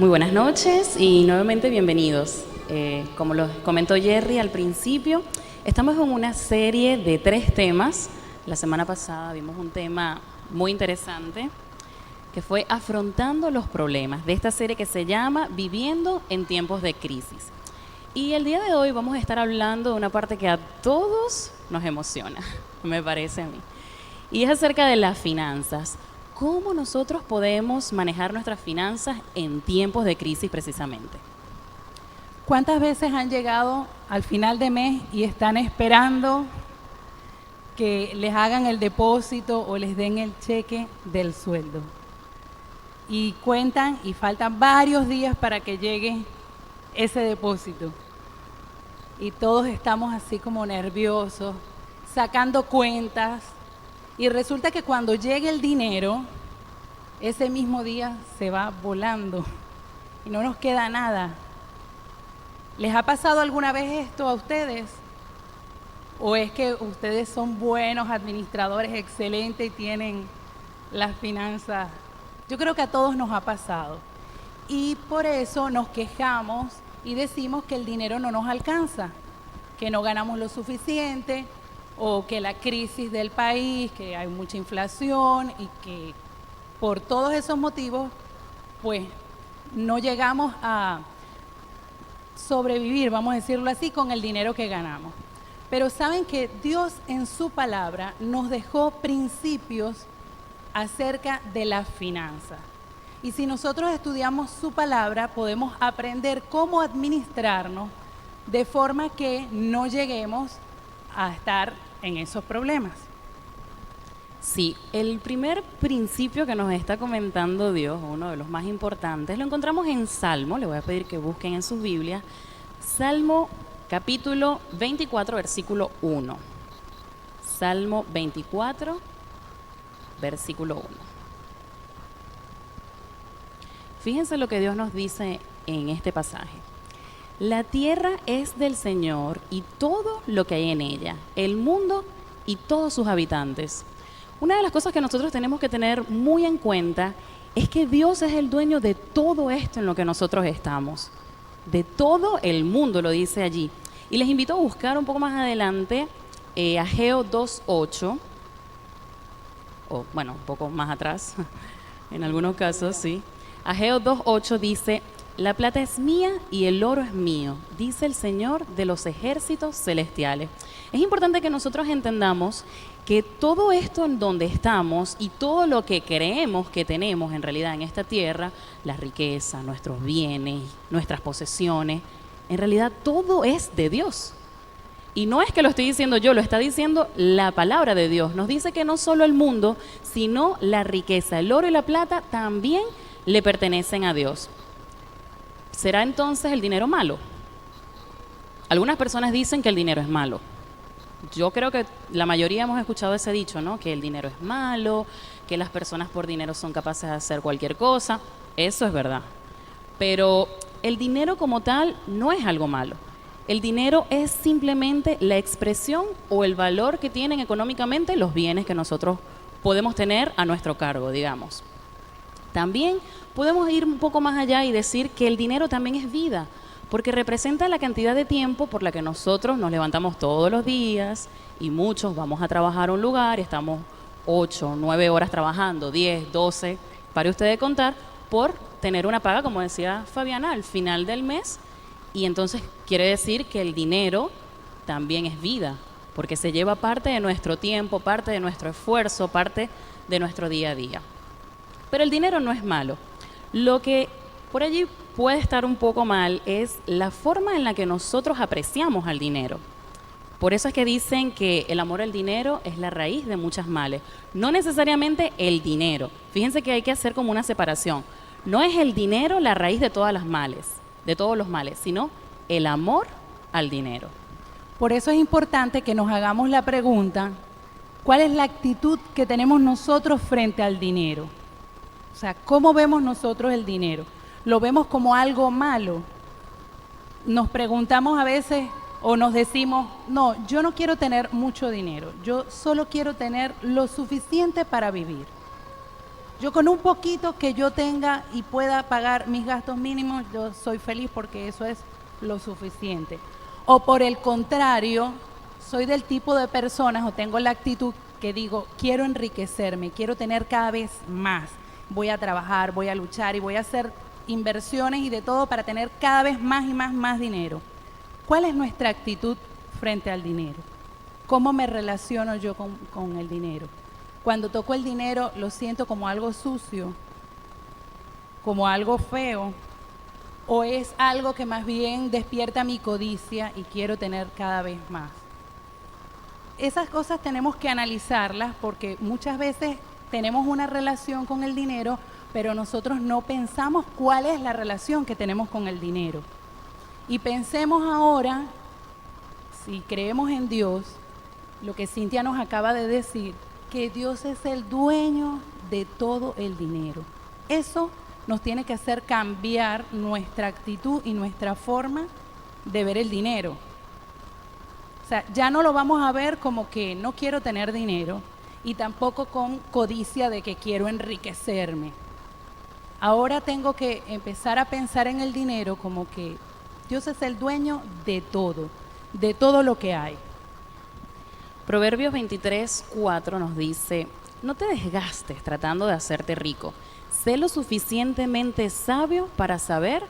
Muy buenas noches y nuevamente bienvenidos. Como lo comentó Jerry al principio, estamos en una serie de 3 temas. La semana pasada vimos un tema muy interesante que fue afrontando los problemas de esta serie que se llama Viviendo en tiempos de crisis. Y el día de hoy vamos a estar hablando de una parte que a todos nos emociona, me parece a mí. Y es acerca de las finanzas. ¿Cómo nosotros podemos manejar nuestras finanzas en tiempos de crisis precisamente? ¿Cuántas veces han llegado al final de mes y están esperando que les hagan el depósito o les den el cheque del sueldo? Y cuentan y faltan varios días para que llegue ese depósito. Y todos estamos así como nerviosos, sacando cuentas. Y resulta que cuando llegue el dinero, ese mismo día se va volando y no nos queda nada. ¿Les ha pasado alguna vez esto a ustedes? ¿O es que ustedes son buenos administradores, excelentes y tienen las finanzas? Yo creo que a todos nos ha pasado. Y por eso nos quejamos y decimos que el dinero no nos alcanza, que no ganamos lo suficiente, o que la crisis del país, que hay mucha inflación y que por todos esos motivos, pues no llegamos a sobrevivir, vamos a decirlo así, con el dinero que ganamos. Pero saben que Dios en su palabra nos dejó principios acerca de las finanzas. Y si nosotros estudiamos su palabra, podemos aprender cómo administrarnos de forma que no lleguemos a estar en esos problemas. Sí, el primer principio que nos está comentando Dios, uno de los más importantes, lo encontramos en Salmo. Le voy a pedir que busquen en sus Biblias, Salmo capítulo 24, versículo 1. Salmo 24, versículo 1. Fíjense lo que Dios nos dice en este pasaje. La tierra es del Señor y todo lo que hay en ella, el mundo y todos sus habitantes. Una de las cosas que nosotros tenemos que tener muy en cuenta es que Dios es el dueño de todo esto en lo que nosotros estamos, de todo el mundo, lo dice allí. Y les invito a buscar un poco más adelante Ageo 2.8, o bueno, un poco más atrás, en algunos casos, sí. Ageo 2.8 dice: la plata es mía y el oro es mío, dice el Señor de los ejércitos celestiales. Es importante que nosotros entendamos que todo esto en donde estamos y todo lo que creemos que tenemos en realidad en esta tierra, la riqueza, nuestros bienes, nuestras posesiones, en realidad todo es de Dios. Y no es que lo estoy diciendo yo, lo está diciendo la palabra de Dios. Nos dice que no solo el mundo, sino la riqueza, el oro y la plata también le pertenecen a Dios. ¿Será entonces el dinero malo? Algunas personas dicen que el dinero es malo. Yo creo que la mayoría hemos escuchado ese dicho, ¿no? Que el dinero es malo, que las personas por dinero son capaces de hacer cualquier cosa. Eso es verdad. Pero el dinero como tal no es algo malo. El dinero es simplemente la expresión o el valor que tienen económicamente los bienes que nosotros podemos tener a nuestro cargo, digamos. También podemos ir un poco más allá y decir que el dinero también es vida, porque representa la cantidad de tiempo por la que nosotros nos levantamos todos los días y muchos vamos a trabajar a un lugar y estamos 8, 9 horas trabajando, 10, 12, pare usted de contar, por tener una paga, como decía Fabiana, al final del mes. Y entonces quiere decir que el dinero también es vida, porque se lleva parte de nuestro tiempo, parte de nuestro esfuerzo, parte de nuestro día a día. Pero el dinero no es malo. Lo que por allí puede estar un poco mal es la forma en la que nosotros apreciamos al dinero. Por eso es que dicen que el amor al dinero es la raíz de muchos males. No necesariamente el dinero. Fíjense que hay que hacer como una separación. No es el dinero la raíz de todos los males, sino el amor al dinero. Por eso es importante que nos hagamos la pregunta, ¿cuál es la actitud que tenemos nosotros frente al dinero? O sea, ¿cómo vemos nosotros el dinero? ¿Lo vemos como algo malo? Nos preguntamos a veces o nos decimos, no, yo no quiero tener mucho dinero, yo solo quiero tener lo suficiente para vivir. Yo con un poquito que yo tenga y pueda pagar mis gastos mínimos, yo soy feliz porque eso es lo suficiente. O por el contrario, soy del tipo de personas o tengo la actitud que digo, quiero enriquecerme, quiero tener cada vez más. Voy a trabajar, voy a luchar y voy a hacer inversiones y de todo para tener cada vez más y más dinero. ¿Cuál es nuestra actitud frente al dinero? ¿Cómo me relaciono yo con el dinero? Cuando toco el dinero lo siento como algo sucio, como algo feo, o es algo que más bien despierta mi codicia y quiero tener cada vez más. Esas cosas tenemos que analizarlas porque muchas veces tenemos una relación con el dinero, pero nosotros no pensamos cuál es la relación que tenemos con el dinero. Y pensemos ahora, si creemos en Dios, lo que Cintia nos acaba de decir, que Dios es el dueño de todo el dinero. Eso nos tiene que hacer cambiar nuestra actitud y nuestra forma de ver el dinero. O sea, ya no lo vamos a ver como que no quiero tener dinero y tampoco con codicia de que quiero enriquecerme. Ahora tengo que empezar a pensar en el dinero como que Dios es el dueño de todo lo que hay. Proverbios 23:4 nos dice, no te desgastes tratando de hacerte rico, sé lo suficientemente sabio para saber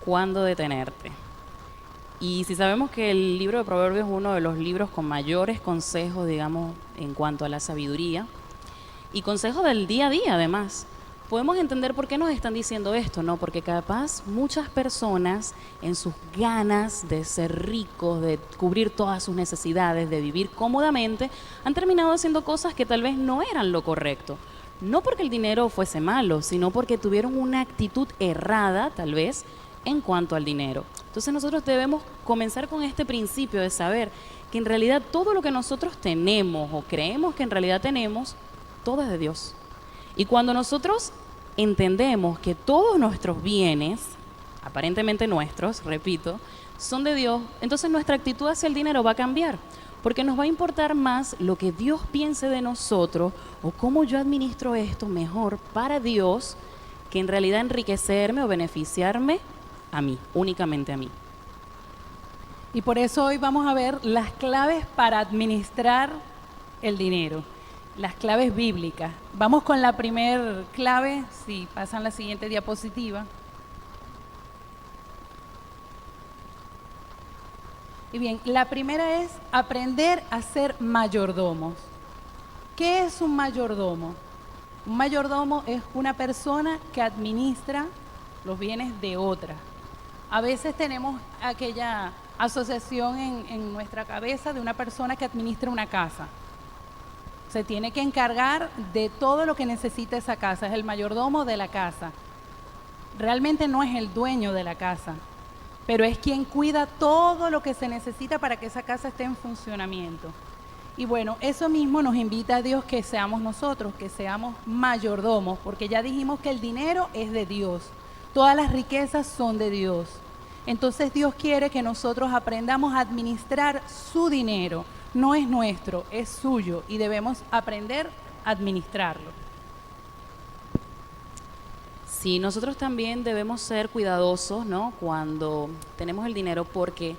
cuándo detenerte. Y si sabemos que el libro de Proverbios es uno de los libros con mayores consejos, digamos, en cuanto a la sabiduría, y consejos del día a día además, podemos entender por qué nos están diciendo esto, ¿no? Porque capaz muchas personas en sus ganas de ser ricos, de cubrir todas sus necesidades, de vivir cómodamente, han terminado haciendo cosas que tal vez no eran lo correcto. No porque el dinero fuese malo, sino porque tuvieron una actitud errada, tal vez, en cuanto al dinero. Entonces nosotros debemos comenzar con este principio de saber que en realidad todo lo que nosotros tenemos o creemos que en realidad tenemos, todo es de Dios. Y cuando nosotros entendemos que todos nuestros bienes, aparentemente nuestros, repito, son de Dios, entonces nuestra actitud hacia el dinero va a cambiar, porque nos va a importar más lo que Dios piense de nosotros o cómo yo administro esto mejor para Dios, que en realidad enriquecerme o beneficiarme a mí, únicamente a mí. Y por eso hoy vamos a ver las claves para administrar el dinero. Las claves bíblicas. Vamos con la primer clave, si pasan la siguiente diapositiva. Y bien, la primera es aprender a ser mayordomos. ¿Qué es un mayordomo? Un mayordomo es una persona que administra los bienes de otra. A veces tenemos aquella asociación en nuestra cabeza de una persona que administra una casa. Se tiene que encargar de todo lo que necesita esa casa, es el mayordomo de la casa. Realmente no es el dueño de la casa, pero es quien cuida todo lo que se necesita para que esa casa esté en funcionamiento. Y bueno, eso mismo nos invita a Dios que seamos nosotros, que seamos mayordomos, porque ya dijimos que el dinero es de Dios, todas las riquezas son de Dios. Entonces Dios quiere que nosotros aprendamos a administrar su dinero. No es nuestro, es suyo y debemos aprender a administrarlo. Sí, nosotros también debemos ser cuidadosos, ¿no? Cuando tenemos el dinero, porque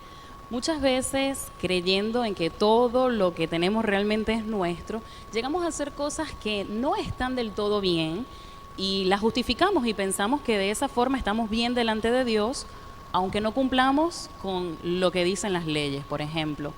muchas veces creyendo en que todo lo que tenemos realmente es nuestro, llegamos a hacer cosas que no están del todo bien y las justificamos y pensamos que de esa forma estamos bien delante de Dios, aunque no cumplamos con lo que dicen las leyes, por ejemplo.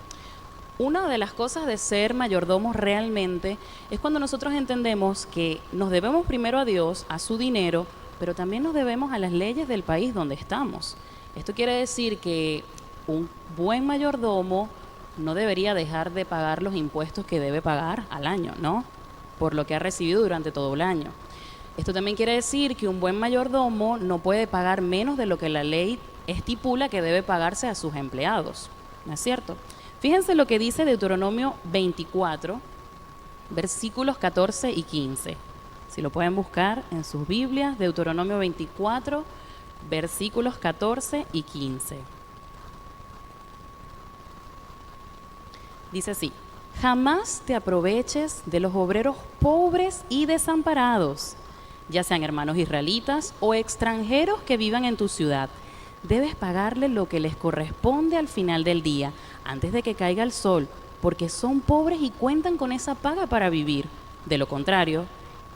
Una de las cosas de ser mayordomos realmente es cuando nosotros entendemos que nos debemos primero a Dios, a su dinero, pero también nos debemos a las leyes del país donde estamos. Esto quiere decir que un buen mayordomo no debería dejar de pagar los impuestos que debe pagar al año, ¿no? Por lo que ha recibido durante todo el año. Esto también quiere decir que un buen mayordomo no puede pagar menos de lo que la ley estipula que debe pagarse a sus empleados, ¿no es cierto? Fíjense lo que dice Deuteronomio 24, versículos 14 y 15. Si lo pueden buscar en sus Biblias, Deuteronomio 24, versículos 14 y 15. Dice así: jamás te aproveches de los obreros pobres y desamparados, ya sean hermanos israelitas o extranjeros que vivan en tu ciudad. Debes pagarle lo que les corresponde al final del día, antes de que caiga el sol, porque son pobres y cuentan con esa paga para vivir. De lo contrario,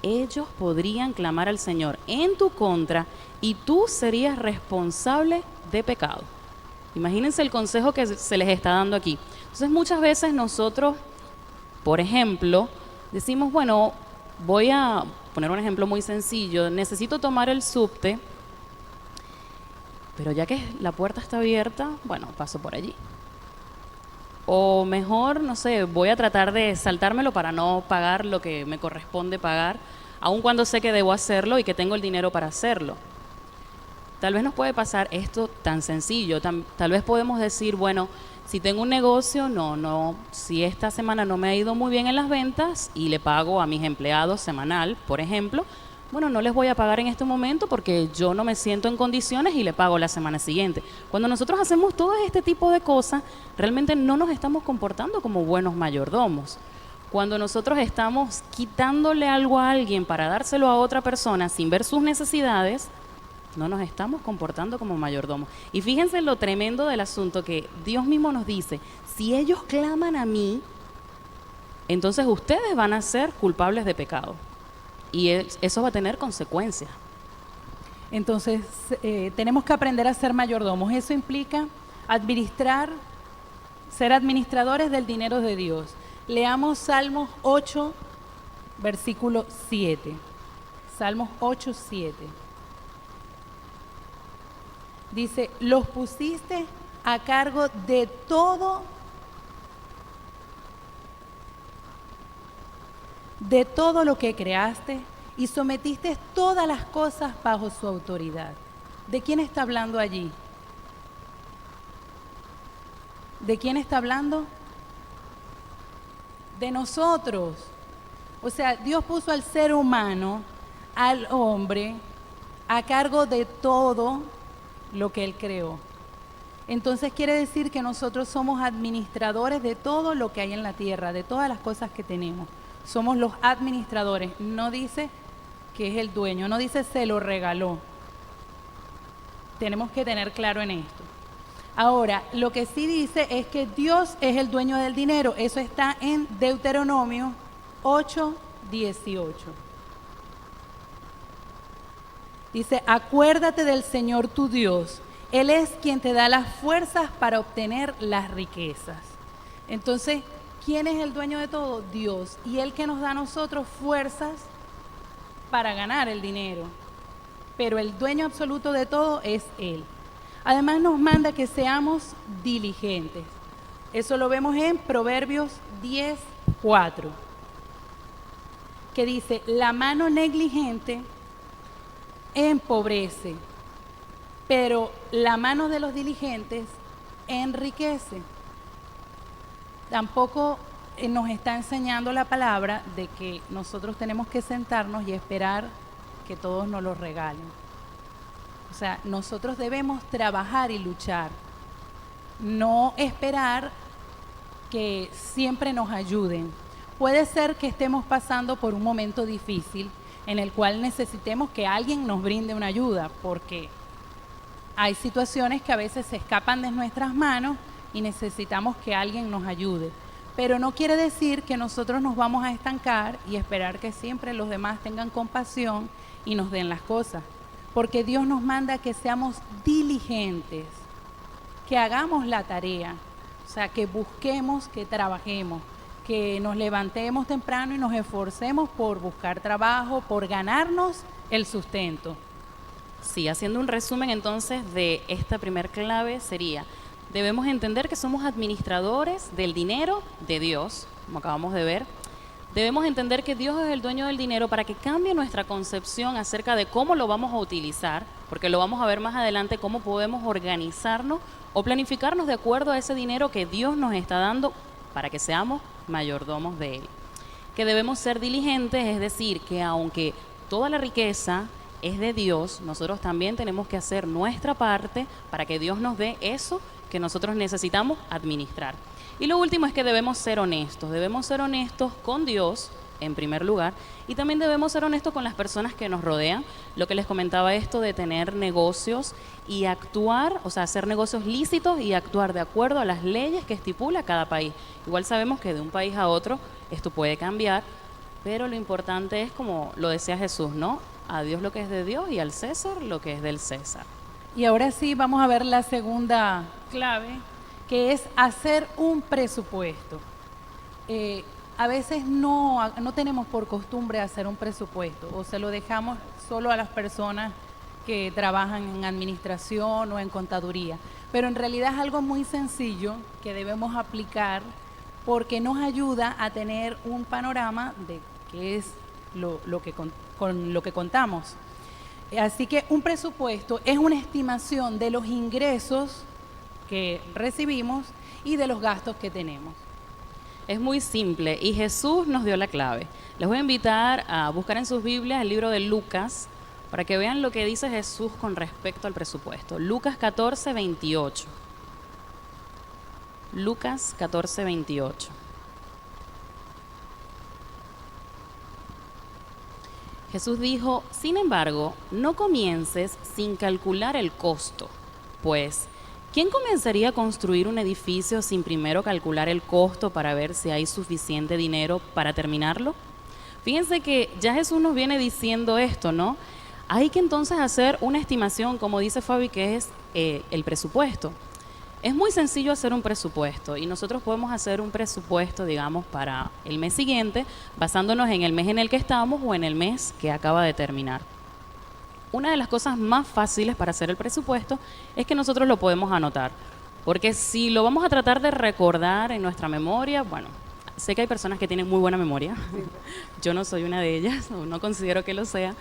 ellos podrían clamar al Señor en tu contra y tú serías responsable de pecado. Imagínense el consejo que se les está dando aquí. Entonces muchas veces nosotros, por ejemplo, decimos, bueno, voy a poner un ejemplo muy sencillo, necesito tomar el subte, pero ya que la puerta está abierta, bueno, paso por allí. O mejor, no sé, voy a tratar de saltármelo para no pagar lo que me corresponde pagar, aun cuando sé que debo hacerlo y que tengo el dinero para hacerlo. Tal vez nos puede pasar esto tan sencillo, tal vez podemos decir, bueno, si tengo un negocio, si esta semana no me ha ido muy bien en las ventas y le pago a mis empleados semanal, por ejemplo, bueno, no les voy a pagar en este momento porque yo no me siento en condiciones y le pago la semana siguiente. Cuando nosotros hacemos todo este tipo de cosas, realmente no nos estamos comportando como buenos mayordomos. Cuando nosotros estamos quitándole algo a alguien para dárselo a otra persona sin ver sus necesidades, no nos estamos comportando como mayordomos. Y fíjense lo tremendo del asunto que Dios mismo nos dice, si ellos claman a mí, entonces ustedes van a ser culpables de pecado. Y eso va a tener consecuencias. Entonces, tenemos que aprender a ser mayordomos. Eso implica ser administradores del dinero de Dios. Leamos Salmos 8, versículo 7. Salmos 8, 7. Dice, los pusiste a cargo de todo lo que creaste y sometiste todas las cosas bajo su autoridad. ¿De quién está hablando allí? ¿De quién está hablando? De nosotros. O sea, Dios puso al ser humano, al hombre, a cargo de todo lo que Él creó. Entonces quiere decir que nosotros somos administradores de todo lo que hay en la tierra, de todas las cosas que tenemos. Somos los administradores. No dice que es el dueño, no dice se lo regaló. Tenemos que tener claro en esto. Ahora, lo que sí dice es que Dios es el dueño del dinero. Eso está en Deuteronomio 8, 18. Dice, acuérdate del Señor tu Dios. Él es quien te da las fuerzas para obtener las riquezas. Entonces, ¿quién es el dueño de todo? Dios. Y Él que nos da a nosotros fuerzas para ganar el dinero. Pero el dueño absoluto de todo es Él. Además nos manda que seamos diligentes. Eso lo vemos en Proverbios 10, 4. Que dice, la mano negligente empobrece, pero la mano de los diligentes enriquece. Tampoco nos está enseñando la palabra de que nosotros tenemos que sentarnos y esperar que todos nos lo regalen. O sea, nosotros debemos trabajar y luchar, no esperar que siempre nos ayuden. Puede ser que estemos pasando por un momento difícil en el cual necesitemos que alguien nos brinde una ayuda, porque hay situaciones que a veces se escapan de nuestras manos y necesitamos que alguien nos ayude. Pero no quiere decir que nosotros nos vamos a estancar y esperar que siempre los demás tengan compasión y nos den las cosas. Porque Dios nos manda que seamos diligentes, que hagamos la tarea, o sea, que busquemos, que trabajemos, que nos levantemos temprano y nos esforcemos por buscar trabajo, por ganarnos el sustento. Sí, haciendo un resumen entonces de esta primer clave sería, debemos entender que somos administradores del dinero de Dios, como acabamos de ver. Debemos entender que Dios es el dueño del dinero para que cambie nuestra concepción acerca de cómo lo vamos a utilizar, porque lo vamos a ver más adelante, cómo podemos organizarnos o planificarnos de acuerdo a ese dinero que Dios nos está dando para que seamos mayordomos de Él. Que debemos ser diligentes, es decir, que aunque toda la riqueza es de Dios, nosotros también tenemos que hacer nuestra parte para que Dios nos dé eso que nosotros necesitamos administrar. Y lo último es que debemos ser honestos con Dios en primer lugar, y también debemos ser honestos con las personas que nos rodean. Lo que les comentaba, esto de tener negocios y actuar, o sea, hacer negocios lícitos y actuar de acuerdo a las leyes que estipula cada país. Igual sabemos que de un país a otro esto puede cambiar, pero lo importante es, como lo decía Jesús, ¿no? A Dios lo que es de Dios y al César lo que es del César. Y ahora sí vamos a ver la segunda clave, que es hacer un presupuesto. A veces no tenemos por costumbre hacer un presupuesto o se lo dejamos solo a las personas que trabajan en administración o en contaduría. Pero en realidad es algo muy sencillo que debemos aplicar porque nos ayuda a tener un panorama de qué es con lo que contamos. Así que un presupuesto es una estimación de los ingresos que recibimos y de los gastos que tenemos. Es muy simple y Jesús nos dio la clave. Les voy a invitar a buscar en sus Biblias el libro de Lucas para que vean lo que dice Jesús con respecto al presupuesto. Lucas 14, 28. Lucas 14, 28. Jesús dijo: sin embargo, no comiences sin calcular el costo, pues ¿quién comenzaría a construir un edificio sin primero calcular el costo para ver si hay suficiente dinero para terminarlo? Fíjense que ya Jesús nos viene diciendo esto, ¿no? Hay que entonces hacer una estimación, como dice Fabi, que es el presupuesto. Es muy sencillo hacer un presupuesto y nosotros podemos hacer un presupuesto, digamos, para el mes siguiente, basándonos en el mes en el que estamos o en el mes que acaba de terminar. Una de las cosas más fáciles para hacer el presupuesto es que nosotros lo podemos anotar, porque si lo vamos a tratar de recordar en nuestra memoria, bueno, sé que hay personas que tienen muy buena memoria, yo no soy una de ellas, o no considero que lo sea,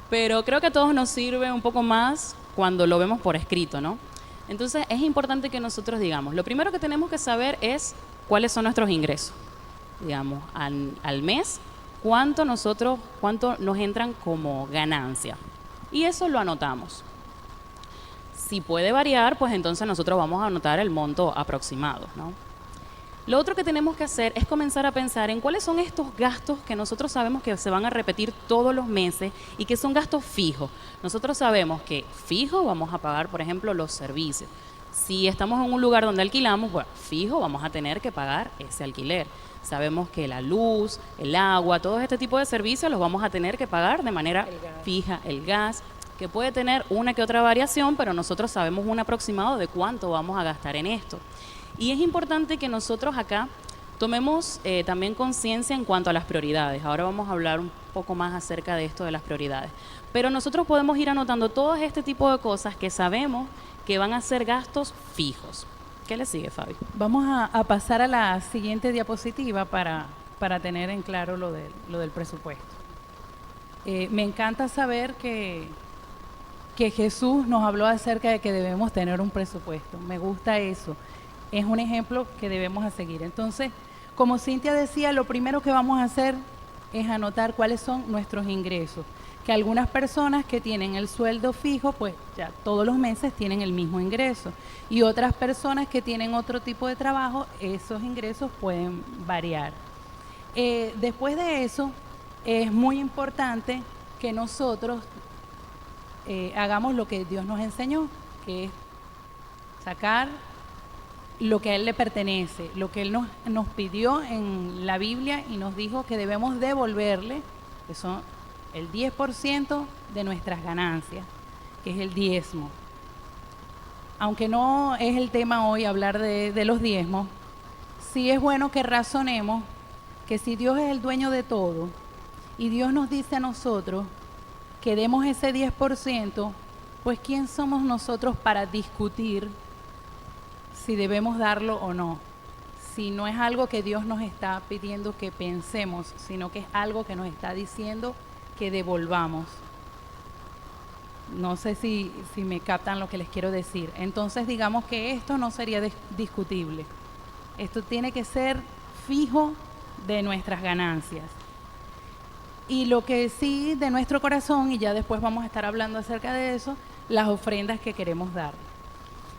pero creo que a todos nos sirve un poco más cuando lo vemos por escrito, ¿no? Entonces es importante que nosotros digamos, lo primero que tenemos que saber es cuáles son nuestros ingresos, digamos, al mes, cuánto nos entran como ganancia. Y eso lo anotamos. Si puede variar, pues entonces nosotros vamos a anotar el monto aproximado, ¿no? Lo otro que tenemos que hacer es comenzar a pensar en cuáles son estos gastos que nosotros sabemos que se van a repetir todos los meses y que son gastos fijos. Nosotros sabemos que fijo vamos a pagar, por ejemplo, los servicios. Si estamos en un lugar donde alquilamos, bueno, fijo vamos a tener que pagar ese alquiler. Sabemos que la luz, el agua, todo este tipo de servicios los vamos a tener que pagar de manera fija. El gas, que puede tener una que otra variación, pero nosotros sabemos un aproximado de cuánto vamos a gastar en esto. Y es importante que nosotros acá tomemos también conciencia en cuanto a las prioridades. Ahora vamos a hablar un poco más acerca de esto de las prioridades. Pero nosotros podemos ir anotando todo este tipo de cosas que sabemos que van a ser gastos fijos. ¿Qué le sigue, Fabi? Vamos a pasar a la siguiente diapositiva para tener en claro lo del presupuesto. Me encanta saber que Jesús nos habló acerca de que debemos tener un presupuesto. Me gusta eso. Es un ejemplo que debemos seguir. Entonces, como Cintia decía, lo primero que vamos a hacer es anotar cuáles son nuestros ingresos. Que algunas personas que tienen el sueldo fijo, pues ya todos los meses tienen el mismo ingreso. Y otras personas que tienen otro tipo de trabajo, esos ingresos pueden variar. Después de eso, es muy importante que nosotros hagamos lo que Dios nos enseñó, que es sacar lo que a Él le pertenece, lo que Él nos pidió en la Biblia y nos dijo que debemos devolverle, que son el 10% de nuestras ganancias, que es el diezmo. Aunque no es el tema hoy hablar de los diezmos, sí es bueno que razonemos que si Dios es el dueño de todo y Dios nos dice a nosotros que demos ese 10%, pues ¿quién somos nosotros para discutir si debemos darlo o no? Si no es algo que Dios nos está pidiendo que pensemos, sino que es algo que nos está diciendo que devolvamos. No sé si me captan lo que les quiero decir. Entonces digamos que esto no sería discutible. Esto tiene que ser fijo de nuestras ganancias. Y lo que sí de nuestro corazón, y ya después vamos a estar hablando acerca de eso, las ofrendas que queremos dar.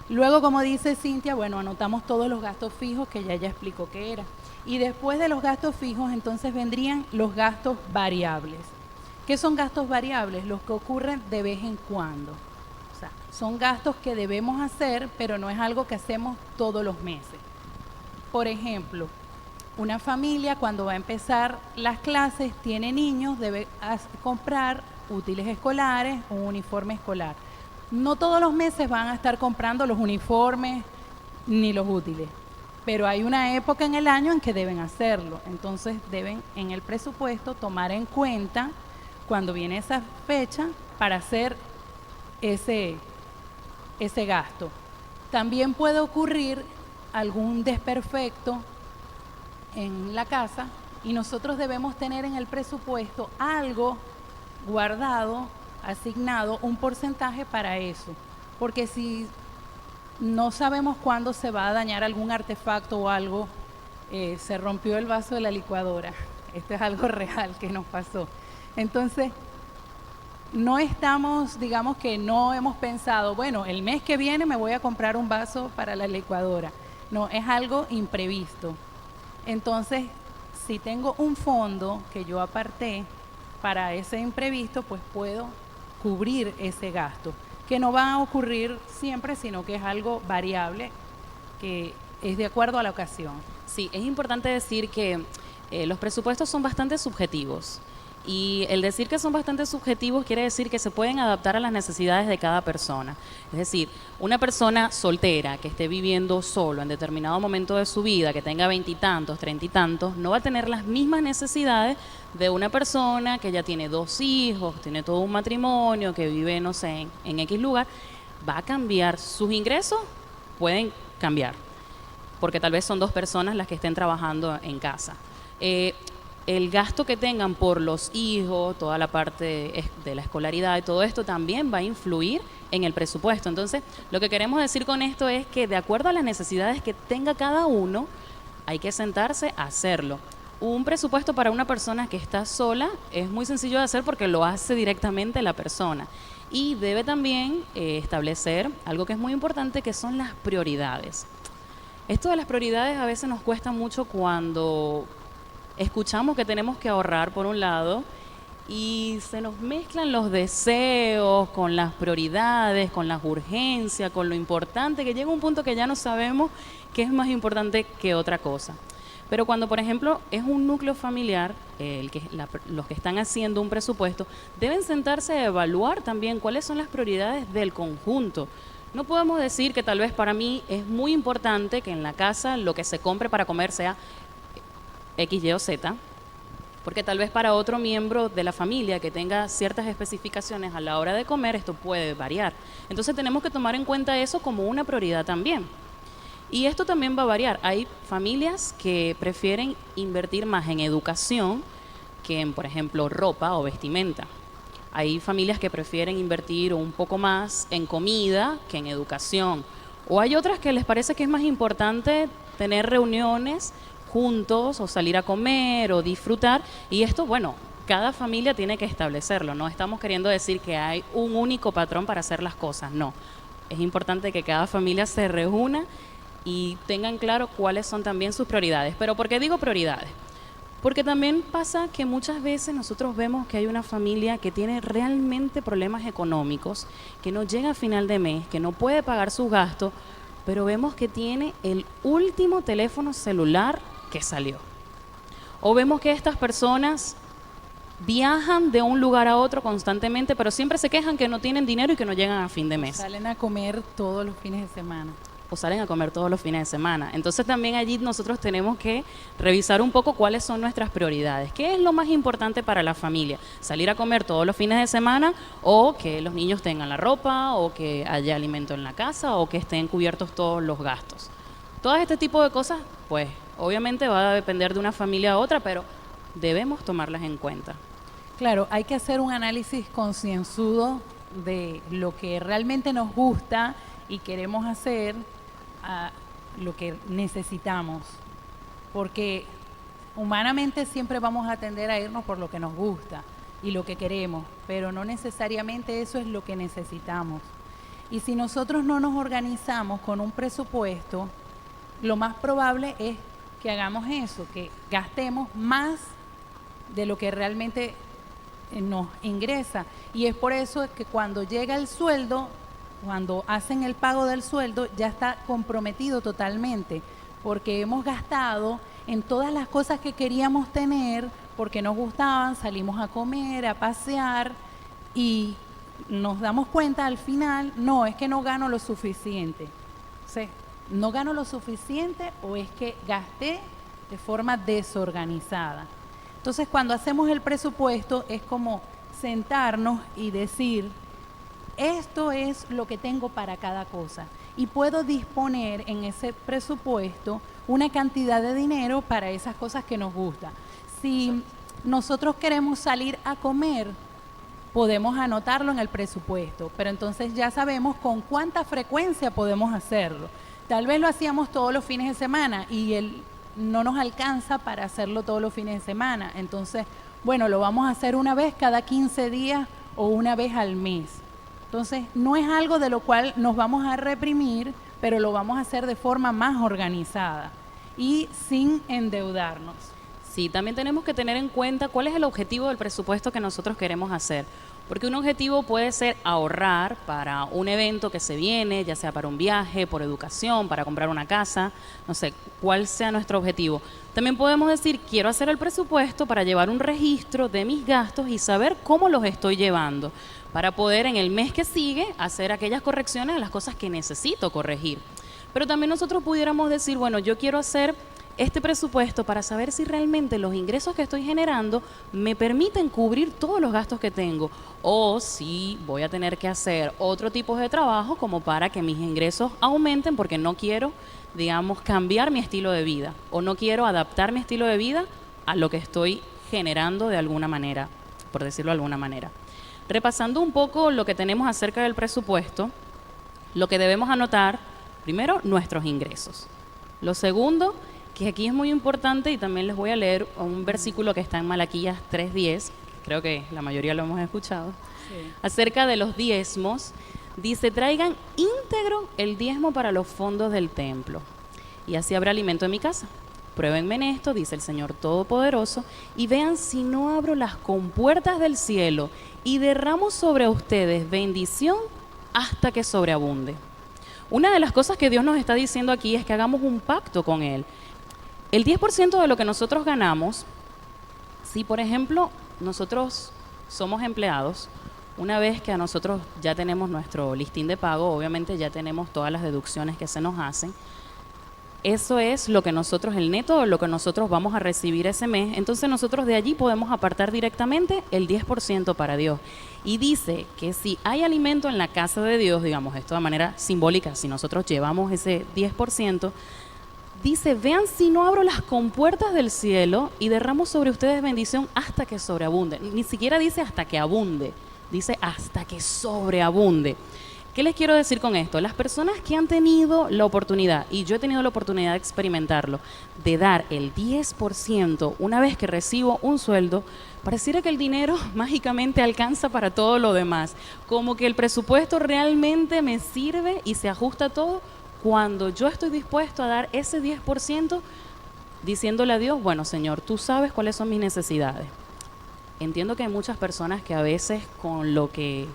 Luego, como dice Cintia, bueno, anotamos todos los gastos fijos que ella ya explicó que era. Y después de los gastos fijos, entonces vendrían los gastos variables. ¿Qué son gastos variables? Los que ocurren de vez en cuando. O sea, son gastos que debemos hacer, pero no es algo que hacemos todos los meses. Por ejemplo, una familia cuando va a empezar las clases, tiene niños, debe comprar útiles escolares, un uniforme escolar. No todos los meses van a estar comprando los uniformes ni los útiles, pero hay una época en el año en que deben hacerlo. Entonces deben en el presupuesto tomar en cuenta cuando viene esa fecha para hacer ese gasto. También puede ocurrir algún desperfecto en la casa y nosotros debemos tener en el presupuesto algo guardado, asignado, un porcentaje para eso. Porque si no sabemos cuándo se va a dañar algún artefacto o algo, se rompió el vaso de la licuadora. Esto es algo real que nos pasó. Entonces, no estamos, digamos que no hemos pensado, bueno, el mes que viene me voy a comprar un vaso para la licuadora. No, es algo imprevisto. Entonces, si tengo un fondo que yo aparté para ese imprevisto, pues puedo cubrir ese gasto, que no va a ocurrir siempre, sino que es algo variable, que es de acuerdo a la ocasión. Sí, es importante decir que los presupuestos son bastante subjetivos. Y el decir que son bastante subjetivos quiere decir que se pueden adaptar a las necesidades de cada persona. Es decir, una persona soltera que esté viviendo solo en determinado momento de su vida, que tenga 20 y tantos, 30 y tantos, no va a tener las mismas necesidades de una persona que ya tiene 2 hijos, tiene todo un matrimonio, que vive, no sé, en X lugar. Va a cambiar. Sus ingresos pueden cambiar, porque tal vez son 2 personas las que estén trabajando en casa. El gasto que tengan por los hijos, toda la parte de la escolaridad y todo esto también va a influir en el presupuesto. Entonces, lo que queremos decir con esto es que de acuerdo a las necesidades que tenga cada uno, hay que sentarse a hacerlo. Un presupuesto para una persona que está sola es muy sencillo de hacer porque lo hace directamente la persona. Y debe también establecer algo que es muy importante, que son las prioridades. Esto de las prioridades a veces nos cuesta mucho cuando escuchamos que tenemos que ahorrar por un lado y se nos mezclan los deseos con las prioridades, con las urgencias, con lo importante, que llega un punto que ya no sabemos qué es más importante que otra cosa. Pero cuando, por ejemplo, es un núcleo familiar, los que están haciendo un presupuesto, deben sentarse a evaluar también cuáles son las prioridades del conjunto. No podemos decir que tal vez para mí es muy importante que en la casa lo que se compre para comer sea X, Y o Z, porque tal vez para otro miembro de la familia que tenga ciertas especificaciones a la hora de comer, esto puede variar. Entonces tenemos que tomar en cuenta eso como una prioridad también. Y esto también va a variar. Hay familias que prefieren invertir más en educación que en, por ejemplo, ropa o vestimenta. Hay familias que prefieren invertir un poco más en comida que en educación. O hay otras que les parece que es más importante tener reuniones juntos o salir a comer o disfrutar, y esto, bueno, cada familia tiene que establecerlo. No estamos queriendo decir que hay un único patrón para hacer las cosas, no. Es importante que cada familia se reúna y tengan claro cuáles son también sus prioridades. ¿Pero por qué digo prioridades? Porque también pasa que muchas veces nosotros vemos que hay una familia que tiene realmente problemas económicos, que no llega a final de mes, que no puede pagar sus gastos, pero vemos que tiene el último teléfono celular que salió. O vemos que estas personas viajan de un lugar a otro constantemente, pero siempre se quejan que no tienen dinero y que no llegan a fin de mes. Salen a comer todos los fines de semana. O salen a comer todos los fines de semana. Entonces también allí nosotros tenemos que revisar un poco cuáles son nuestras prioridades. ¿Qué es lo más importante para la familia? ¿Salir a comer todos los fines de semana, o que los niños tengan la ropa, o que haya alimento en la casa, o que estén cubiertos todos los gastos? Todo este tipo de cosas, pues obviamente va a depender de una familia a otra, pero debemos tomarlas en cuenta. Claro, hay que hacer un análisis concienzudo de lo que realmente nos gusta y queremos hacer, a lo que necesitamos, porque humanamente siempre vamos a tender a irnos por lo que nos gusta y lo que queremos, pero no necesariamente eso es lo que necesitamos. Y si nosotros no nos organizamos con un presupuesto, lo más probable es que hagamos eso, que gastemos más de lo que realmente nos ingresa. Y es por eso que cuando llega el sueldo, cuando hacen el pago del sueldo, ya está comprometido totalmente, porque hemos gastado en todas las cosas que queríamos tener, porque nos gustaban, salimos a comer, a pasear, y nos damos cuenta al final, no, es que no gano lo suficiente. Sí, no gano lo suficiente o es que gasté de forma desorganizada. Entonces, cuando hacemos el presupuesto es como sentarnos y decir, esto es lo que tengo para cada cosa. Y puedo disponer en ese presupuesto una cantidad de dinero para esas cosas que nos gustan. Si nosotros queremos salir a comer, podemos anotarlo en el presupuesto, pero entonces ya sabemos con cuánta frecuencia podemos hacerlo. Tal vez lo hacíamos todos los fines de semana y no nos alcanza para hacerlo todos los fines de semana. Entonces, bueno, lo vamos a hacer una vez cada 15 días o una vez al mes. Entonces, no es algo de lo cual nos vamos a reprimir, pero lo vamos a hacer de forma más organizada y sin endeudarnos. Sí, también tenemos que tener en cuenta cuál es el objetivo del presupuesto que nosotros queremos hacer. Porque un objetivo puede ser ahorrar para un evento que se viene, ya sea para un viaje, por educación, para comprar una casa, no sé, cuál sea nuestro objetivo. También podemos decir, quiero hacer el presupuesto para llevar un registro de mis gastos y saber cómo los estoy llevando, para poder en el mes que sigue hacer aquellas correcciones a las cosas que necesito corregir. Pero también nosotros pudiéramos decir, bueno, yo quiero hacer este presupuesto para saber si realmente los ingresos que estoy generando me permiten cubrir todos los gastos que tengo o si voy a tener que hacer otro tipo de trabajo como para que mis ingresos aumenten porque no quiero, digamos, cambiar mi estilo de vida o no quiero adaptar mi estilo de vida a lo que estoy generando de alguna manera, por decirlo de alguna manera. Repasando un poco lo que tenemos acerca del presupuesto, lo que debemos anotar, primero, nuestros ingresos. Lo segundo, que aquí es muy importante y también les voy a leer un versículo que está en Malaquías 3:10, creo que la mayoría lo hemos escuchado, sí, acerca de los diezmos. Dice, traigan íntegro el diezmo para los fondos del templo y así habrá alimento en mi casa. Pruébenme en esto, dice el Señor Todopoderoso, y vean si no abro las compuertas del cielo y derramo sobre ustedes bendición hasta que sobreabunde. Una de las cosas que Dios nos está diciendo aquí es que hagamos un pacto con Él. El 10% de lo que nosotros ganamos, si por ejemplo nosotros somos empleados, una vez que a nosotros ya tenemos nuestro listín de pago, obviamente ya tenemos todas las deducciones que se nos hacen, eso es lo que nosotros, el neto, lo que nosotros vamos a recibir ese mes, entonces nosotros de allí podemos apartar directamente el 10% para Dios. Y dice que si hay alimento en la casa de Dios, digamos esto de manera simbólica, si nosotros llevamos ese 10%, dice, vean si no abro las compuertas del cielo y derramo sobre ustedes bendición hasta que sobreabunde. Ni siquiera dice hasta que abunde, dice hasta que sobreabunde. ¿Qué les quiero decir con esto? Las personas que han tenido la oportunidad, y yo he tenido la oportunidad de experimentarlo, de dar el 10% una vez que recibo un sueldo, pareciera que el dinero mágicamente alcanza para todo lo demás. Como que el presupuesto realmente me sirve y se ajusta todo cuando yo estoy dispuesto a dar ese 10% diciéndole a Dios, bueno, Señor, tú sabes cuáles son mis necesidades. Entiendo que hay muchas personas que a veces con lo que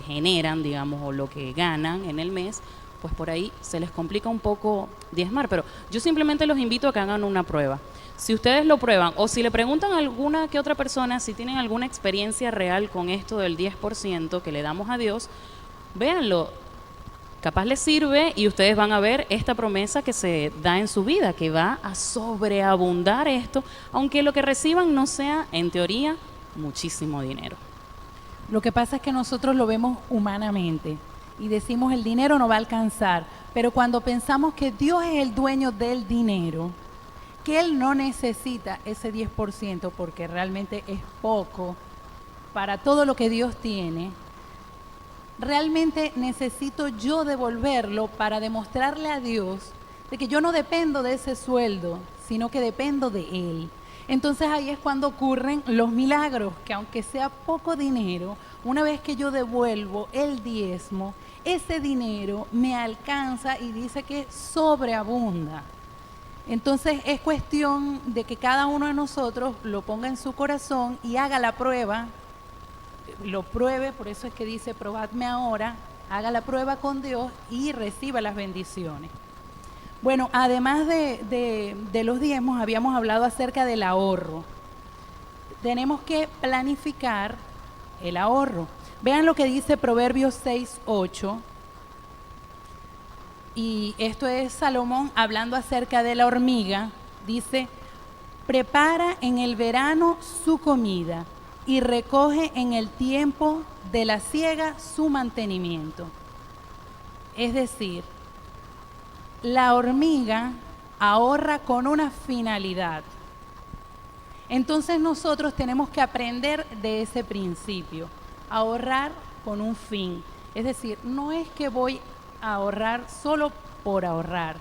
generan, digamos, o lo que ganan en el mes, pues por ahí se les complica un poco diezmar, pero yo simplemente los invito a que hagan una prueba. Si ustedes lo prueban o si le preguntan a alguna que otra persona si tienen alguna experiencia real con esto del 10% que le damos a Dios, véanlo. Capaz les sirve y ustedes van a ver esta promesa que se da en su vida, que va a sobreabundar esto, aunque lo que reciban no sea, en teoría, muchísimo dinero. Lo que pasa es que nosotros lo vemos humanamente y decimos el dinero no va a alcanzar, pero cuando pensamos que Dios es el dueño del dinero, que Él no necesita ese 10% porque realmente es poco para todo lo que Dios tiene, realmente necesito yo devolverlo para demostrarle a Dios de que yo no dependo de ese sueldo, sino que dependo de Él. Entonces ahí es cuando ocurren los milagros, que aunque sea poco dinero, una vez que yo devuelvo el diezmo, ese dinero me alcanza y dice que sobreabunda. Entonces es cuestión de que cada uno de nosotros lo ponga en su corazón y haga la prueba, lo pruebe, por eso es que dice probadme ahora, haga la prueba con Dios y reciba las bendiciones. Bueno, además de los diezmos, habíamos hablado acerca del ahorro. Tenemos que planificar el ahorro. Vean lo que dice Proverbios 6:8. Y esto es Salomón hablando acerca de la hormiga. Dice, prepara en el verano su comida y recoge en el tiempo de la siega su mantenimiento. Es decir, la hormiga ahorra con una finalidad. Entonces nosotros tenemos que aprender de ese principio, ahorrar con un fin. Es decir, no es que voy a ahorrar solo por ahorrar,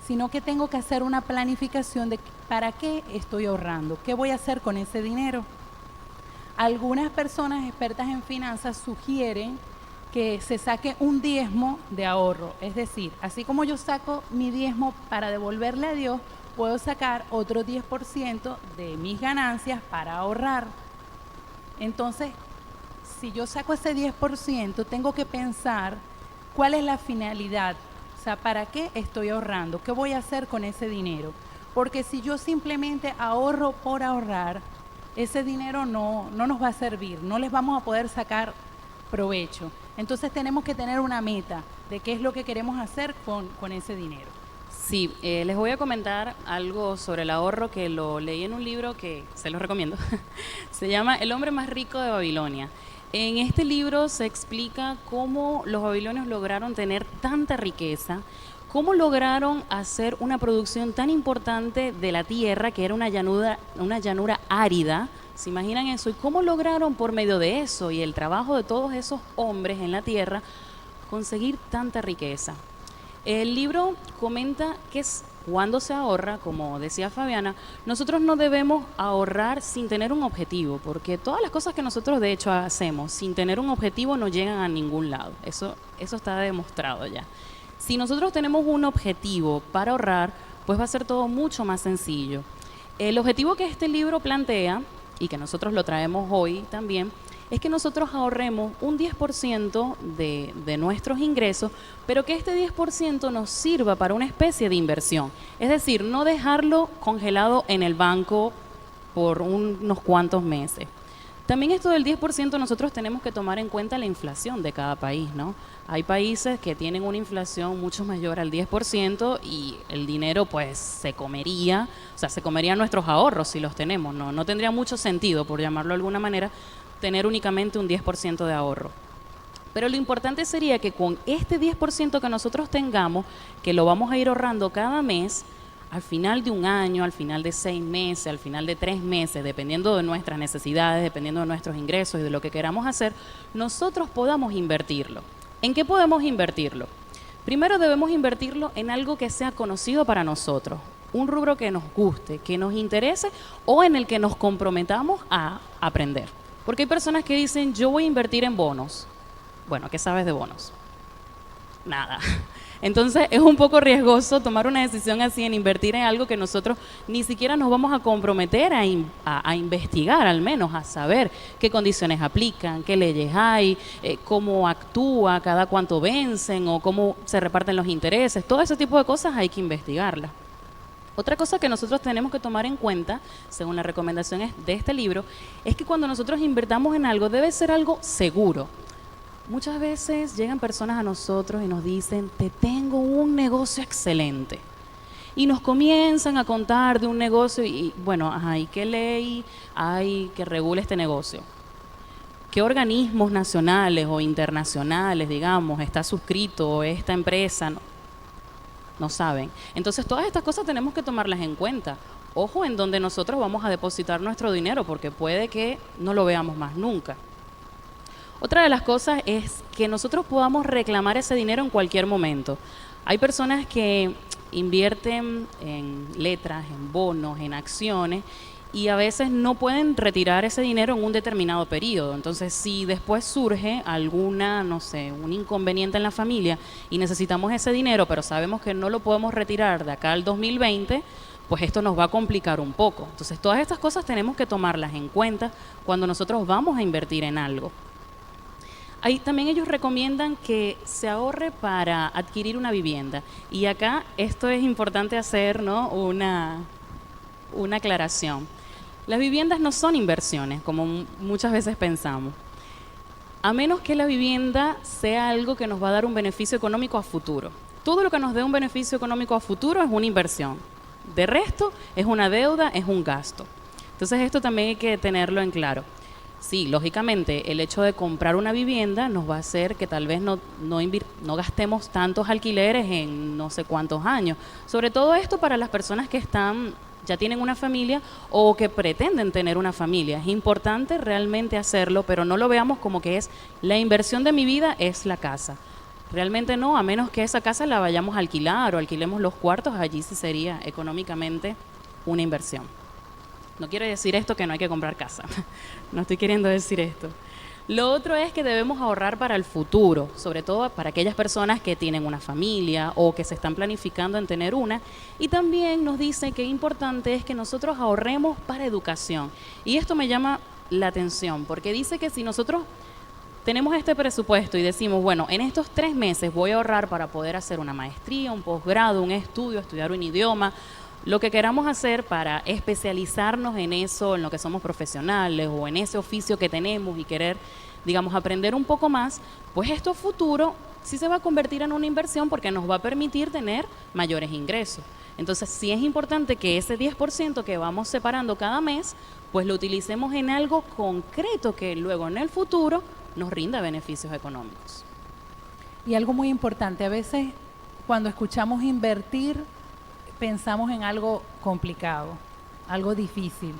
sino que tengo que hacer una planificación de para qué estoy ahorrando, qué voy a hacer con ese dinero. Algunas personas expertas en finanzas sugieren que se saque un diezmo de ahorro, es decir, así como yo saco mi diezmo para devolverle a Dios, puedo sacar otro 10% de mis ganancias para ahorrar. Entonces, si yo saco ese 10%, tengo que pensar cuál es la finalidad, o sea, ¿para qué estoy ahorrando? ¿Qué voy a hacer con ese dinero? Porque si yo simplemente ahorro por ahorrar, ese dinero no nos va a servir, no les vamos a poder sacar provecho. Entonces tenemos que tener una meta de qué es lo que queremos hacer con ese dinero. Sí, les voy a comentar algo sobre el ahorro que lo leí en un libro que se los recomiendo. Se llama El hombre más rico de Babilonia. En este libro se explica cómo los babilonios lograron tener tanta riqueza, cómo lograron hacer una producción tan importante de la tierra, que era una llanura árida. ¿Se imaginan eso? Y cómo lograron por medio de eso y el trabajo de todos esos hombres en la tierra conseguir tanta riqueza. El libro comenta que cuando se ahorra, como decía Fabiana, nosotros no debemos ahorrar sin tener un objetivo, porque todas las cosas que nosotros de hecho hacemos sin tener un objetivo no llegan a ningún lado. Eso está demostrado ya. Si nosotros tenemos un objetivo para ahorrar, pues va a ser todo mucho más sencillo. El objetivo que este libro plantea, y que nosotros lo traemos hoy también, es que nosotros ahorremos un 10% de nuestros ingresos, pero que este 10% nos sirva para una especie de inversión. Es decir, no dejarlo congelado en el banco por unos cuantos meses. También esto del 10% nosotros tenemos que tomar en cuenta la inflación de cada país, ¿no? Hay países que tienen una inflación mucho mayor al 10% y el dinero pues se comerían nuestros ahorros si los tenemos, ¿no? No tendría mucho sentido, por llamarlo de alguna manera, tener únicamente un 10% de ahorro. Pero lo importante sería que con este 10% que nosotros tengamos, que lo vamos a ir ahorrando cada mes, al final de un año, al final de 6 meses, al final de 3 meses, dependiendo de nuestras necesidades, dependiendo de nuestros ingresos y de lo que queramos hacer, nosotros podamos invertirlo. ¿En qué podemos invertirlo? Primero debemos invertirlo en algo que sea conocido para nosotros, un rubro que nos guste, que nos interese o en el que nos comprometamos a aprender. Porque hay personas que dicen, yo voy a invertir en bonos. Bueno, ¿qué sabes de bonos? Nada. Entonces es un poco riesgoso tomar una decisión así en invertir en algo que nosotros ni siquiera nos vamos a comprometer a investigar, al menos a saber qué condiciones aplican, qué leyes hay, cómo actúa, cada cuánto vencen o cómo se reparten los intereses. Todo ese tipo de cosas hay que investigarlas. Otra cosa que nosotros tenemos que tomar en cuenta, según las recomendaciones de este libro, es que cuando nosotros invertamos en algo, debe ser algo seguro. Muchas veces llegan personas a nosotros y nos dicen, te tengo un negocio excelente. Y nos comienzan a contar de un negocio y bueno, ¿y qué ley hay que regule este negocio? ¿Qué organismos nacionales o internacionales, digamos, está suscrito esta empresa? No saben. Entonces todas estas cosas tenemos que tomarlas en cuenta. Ojo en donde nosotros vamos a depositar nuestro dinero, porque puede que no lo veamos más nunca. Otra de las cosas es que nosotros podamos reclamar ese dinero en cualquier momento. Hay personas que invierten en letras, en bonos, en acciones, y a veces no pueden retirar ese dinero en un determinado periodo. Entonces, si después surge alguna, no sé, un inconveniente en la familia y necesitamos ese dinero, pero sabemos que no lo podemos retirar de acá al 2020, pues esto nos va a complicar un poco. Entonces, todas estas cosas tenemos que tomarlas en cuenta cuando nosotros vamos a invertir en algo. Ahí también ellos recomiendan que se ahorre para adquirir una vivienda. Y acá esto es importante hacer, ¿no?, una aclaración. Las viviendas no son inversiones, como muchas veces pensamos, a menos que la vivienda sea algo que nos va a dar un beneficio económico a futuro. Todo lo que nos dé un beneficio económico a futuro es una inversión. De resto, es una deuda, es un gasto. Entonces, esto también hay que tenerlo en claro. Sí, lógicamente, el hecho de comprar una vivienda nos va a hacer que tal vez no gastemos tantos alquileres en no sé cuántos años. Sobre todo esto para las personas que ya tienen una familia o que pretenden tener una familia. Es importante realmente hacerlo, pero no lo veamos como que es la inversión de mi vida es la casa. Realmente no, a menos que esa casa la vayamos a alquilar o alquilemos los cuartos, allí sí sería económicamente una inversión. No quiere decir esto que no hay que comprar casa, no estoy queriendo decir esto. Lo otro es que debemos ahorrar para el futuro, sobre todo para aquellas personas que tienen una familia o que se están planificando en tener una. Y también nos dice que importante es que nosotros ahorremos para educación. Y esto me llama la atención, porque dice que si nosotros tenemos este presupuesto y decimos, bueno, en estos 3 meses voy a ahorrar para poder hacer una maestría, un posgrado, un estudio, estudiar un idioma, lo que queramos hacer para especializarnos en eso, en lo que somos profesionales o en ese oficio que tenemos y querer, digamos, aprender un poco más, pues esto a futuro sí se va a convertir en una inversión porque nos va a permitir tener mayores ingresos. Entonces, sí es importante que ese 10% que vamos separando cada mes, pues lo utilicemos en algo concreto que luego en el futuro nos rinda beneficios económicos. Y algo muy importante, a veces cuando escuchamos invertir, pensamos en algo complicado, algo difícil,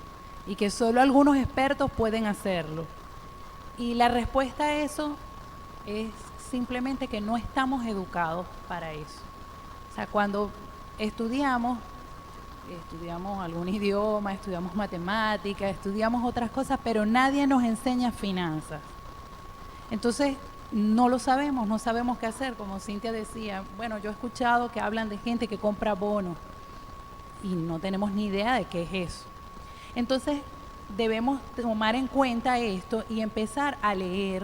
y que solo algunos expertos pueden hacerlo. Y la respuesta a eso es simplemente que no estamos educados para eso. O sea, cuando estudiamos algún idioma, estudiamos matemáticas, estudiamos otras cosas, pero nadie nos enseña finanzas. Entonces, no lo sabemos, no sabemos qué hacer. Como Cintia decía, bueno, yo he escuchado que hablan de gente que compra bonos y no tenemos ni idea de qué es eso. Entonces, debemos tomar en cuenta esto y empezar a leer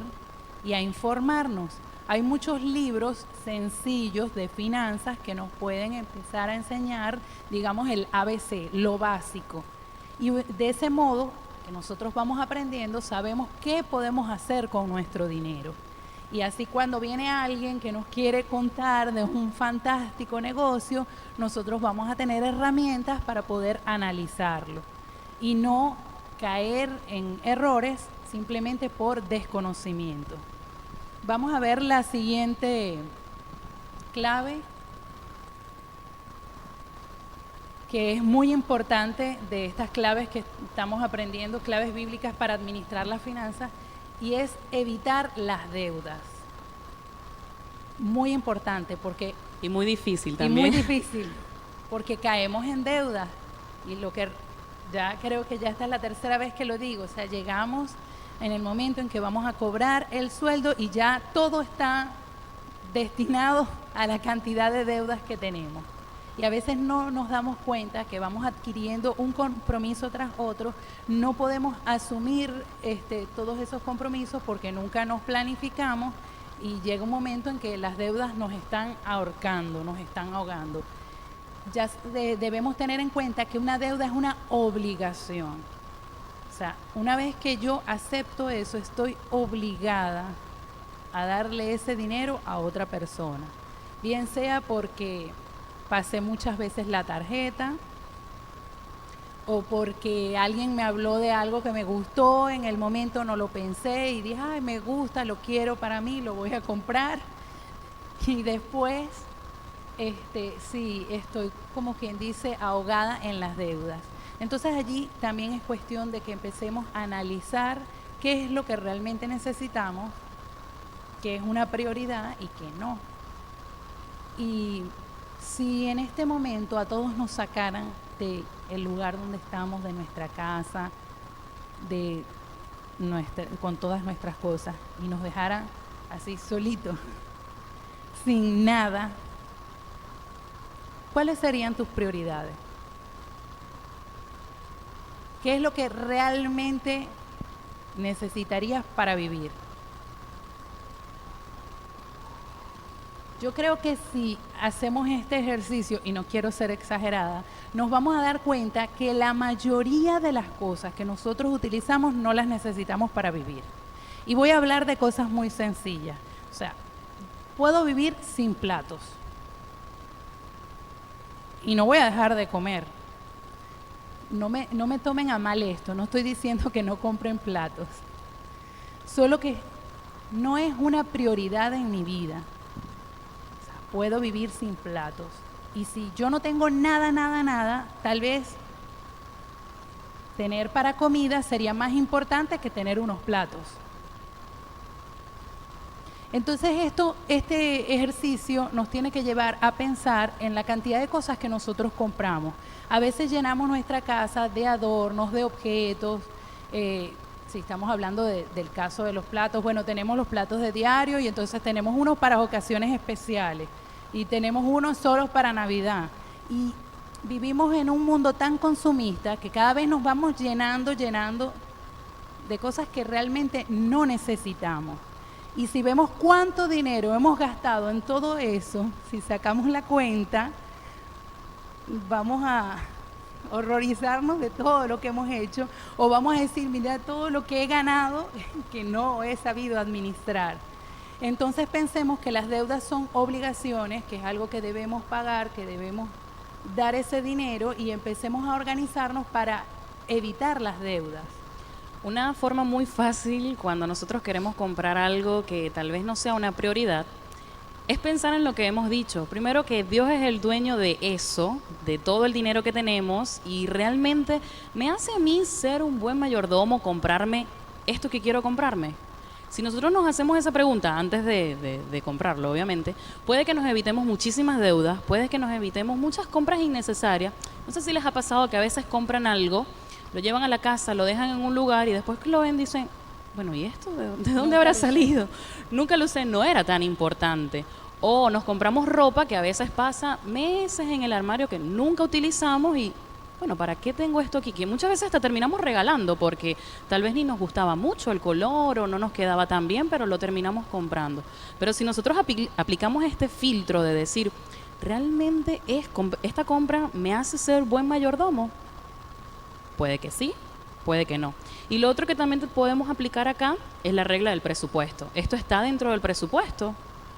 y a informarnos. Hay muchos libros sencillos de finanzas que nos pueden empezar a enseñar, digamos, el ABC, lo básico. Y de ese modo, que nosotros vamos aprendiendo, sabemos qué podemos hacer con nuestro dinero. Y así cuando viene alguien que nos quiere contar de un fantástico negocio, nosotros vamos a tener herramientas para poder analizarlo y no caer en errores simplemente por desconocimiento. Vamos a ver la siguiente clave, que es muy importante de estas claves que estamos aprendiendo, claves bíblicas para administrar las finanzas, y es evitar las deudas. Muy importante porque... Y muy difícil también. Y muy difícil, porque caemos en deudas. Y lo que ya creo que ya esta es la tercera vez que lo digo, o sea, llegamos en el momento en que vamos a cobrar el sueldo y ya todo está destinado a la cantidad de deudas que tenemos. Y a veces no nos damos cuenta que vamos adquiriendo un compromiso tras otro, no podemos asumir todos esos compromisos porque nunca nos planificamos y llega un momento en que las deudas nos están ahorcando, nos están ahogando. Ya debemos tener en cuenta que una deuda es una obligación. O sea, una vez que yo acepto eso, estoy obligada a darle ese dinero a otra persona. Bien sea porque pasé muchas veces la tarjeta o porque alguien me habló de algo que me gustó, en el momento no lo pensé y dije, ay, me gusta, lo quiero para mí, lo voy a comprar. Y después, sí, estoy como quien dice ahogada en las deudas. Entonces allí también es cuestión de que empecemos a analizar qué es lo que realmente necesitamos, qué es una prioridad y qué no. Y si en este momento a todos nos sacaran del lugar donde estamos, de nuestra casa, con todas nuestras cosas, y nos dejara así solitos, sin nada, ¿cuáles serían tus prioridades? ¿Qué es lo que realmente necesitarías para vivir? Yo creo que si hacemos este ejercicio, y no quiero ser exagerada, nos vamos a dar cuenta que la mayoría de las cosas que nosotros utilizamos no las necesitamos para vivir. Y voy a hablar de cosas muy sencillas. O sea, puedo vivir sin platos. Y no voy a dejar de comer. No me tomen a mal esto, no estoy diciendo que no compren platos. Solo que no es una prioridad en mi vida. O sea, puedo vivir sin platos. Y si yo no tengo nada, tal vez tener para comida sería más importante que tener unos platos. Entonces este ejercicio nos tiene que llevar a pensar en la cantidad de cosas que nosotros compramos. A veces llenamos nuestra casa de adornos, de objetos. Si estamos hablando del caso de los platos, bueno, tenemos los platos de diario y entonces tenemos unos para ocasiones especiales y tenemos unos solos para Navidad. Y vivimos en un mundo tan consumista que cada vez nos vamos llenando de cosas que realmente no necesitamos. Y si vemos cuánto dinero hemos gastado en todo eso, si sacamos la cuenta, vamos a horrorizarnos de todo lo que hemos hecho, o vamos a decir, mira todo lo que he ganado que no he sabido administrar. Entonces pensemos que las deudas son obligaciones, que es algo que debemos pagar, que debemos dar ese dinero, y empecemos a organizarnos para evitar las deudas. Una forma muy fácil cuando nosotros queremos comprar algo que tal vez no sea una prioridad es pensar en lo que hemos dicho. Primero, que Dios es el dueño de eso, de todo el dinero que tenemos, y realmente me hace a mí ser un buen mayordomo comprarme esto que quiero comprarme. Si nosotros nos hacemos esa pregunta antes de comprarlo, obviamente, puede que nos evitemos muchísimas deudas, puede que nos evitemos muchas compras innecesarias. No sé si les ha pasado que a veces compran algo, lo llevan a la casa, lo dejan en un lugar y después que lo ven dicen, bueno, ¿y esto de dónde habrá salido? Nunca lo usé, no era tan importante. O nos compramos ropa que a veces pasa meses en el armario que nunca utilizamos y, bueno, ¿para qué tengo esto aquí? Que muchas veces hasta terminamos regalando porque tal vez ni nos gustaba mucho el color o no nos quedaba tan bien, pero lo terminamos comprando. Pero si nosotros aplicamos este filtro de decir, ¿realmente esta compra me hace ser buen mayordomo? Puede que sí, puede que no. Y lo otro que también podemos aplicar acá es la regla del presupuesto. ¿Esto está dentro del presupuesto?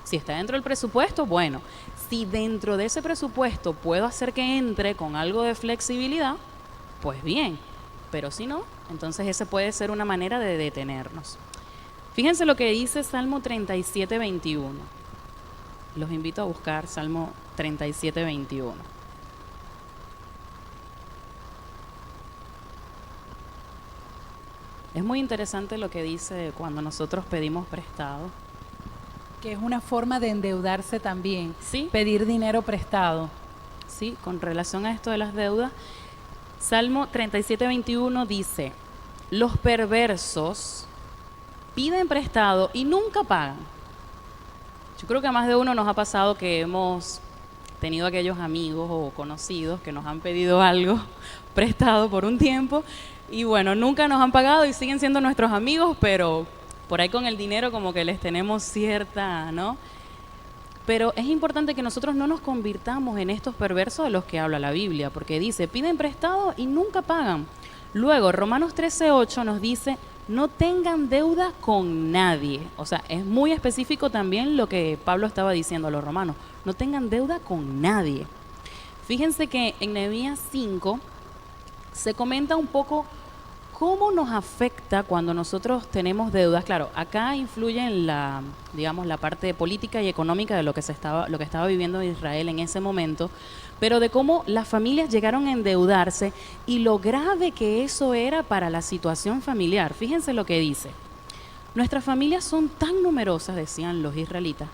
Si está dentro del presupuesto, bueno. Si dentro de ese presupuesto puedo hacer que entre con algo de flexibilidad, pues bien. Pero si no, entonces esa puede ser una manera de detenernos. Fíjense lo que dice Salmo 37, 21. Los invito a buscar Salmo 37, 21. Es muy interesante lo que dice cuando nosotros pedimos prestado. Que es una forma de endeudarse también, Sí. Pedir dinero prestado. Sí, con relación a esto de las deudas, Salmo 37, 21 dice, los perversos piden prestado y nunca pagan. Yo creo que a más de uno nos ha pasado que hemos tenido aquellos amigos o conocidos que nos han pedido algo prestado por un tiempo y bueno, nunca nos han pagado y siguen siendo nuestros amigos, pero por ahí con el dinero como que les tenemos cierta, ¿no? Pero es importante que nosotros no nos convirtamos en estos perversos de los que habla la Biblia, porque dice, piden prestado y nunca pagan. Luego, Romanos 13:8 nos dice, no tengan deuda con nadie. O sea, es muy específico también lo que Pablo estaba diciendo a los romanos, no tengan deuda con nadie. Fíjense que en Nehemías 5 se comenta un poco cómo nos afecta cuando nosotros tenemos deudas. Claro, acá influye en la, digamos, la parte política y económica de lo que estaba viviendo Israel en ese momento, pero de cómo las familias llegaron a endeudarse y lo grave que eso era para la situación familiar. Fíjense lo que dice. Nuestras familias son tan numerosas, decían los israelitas,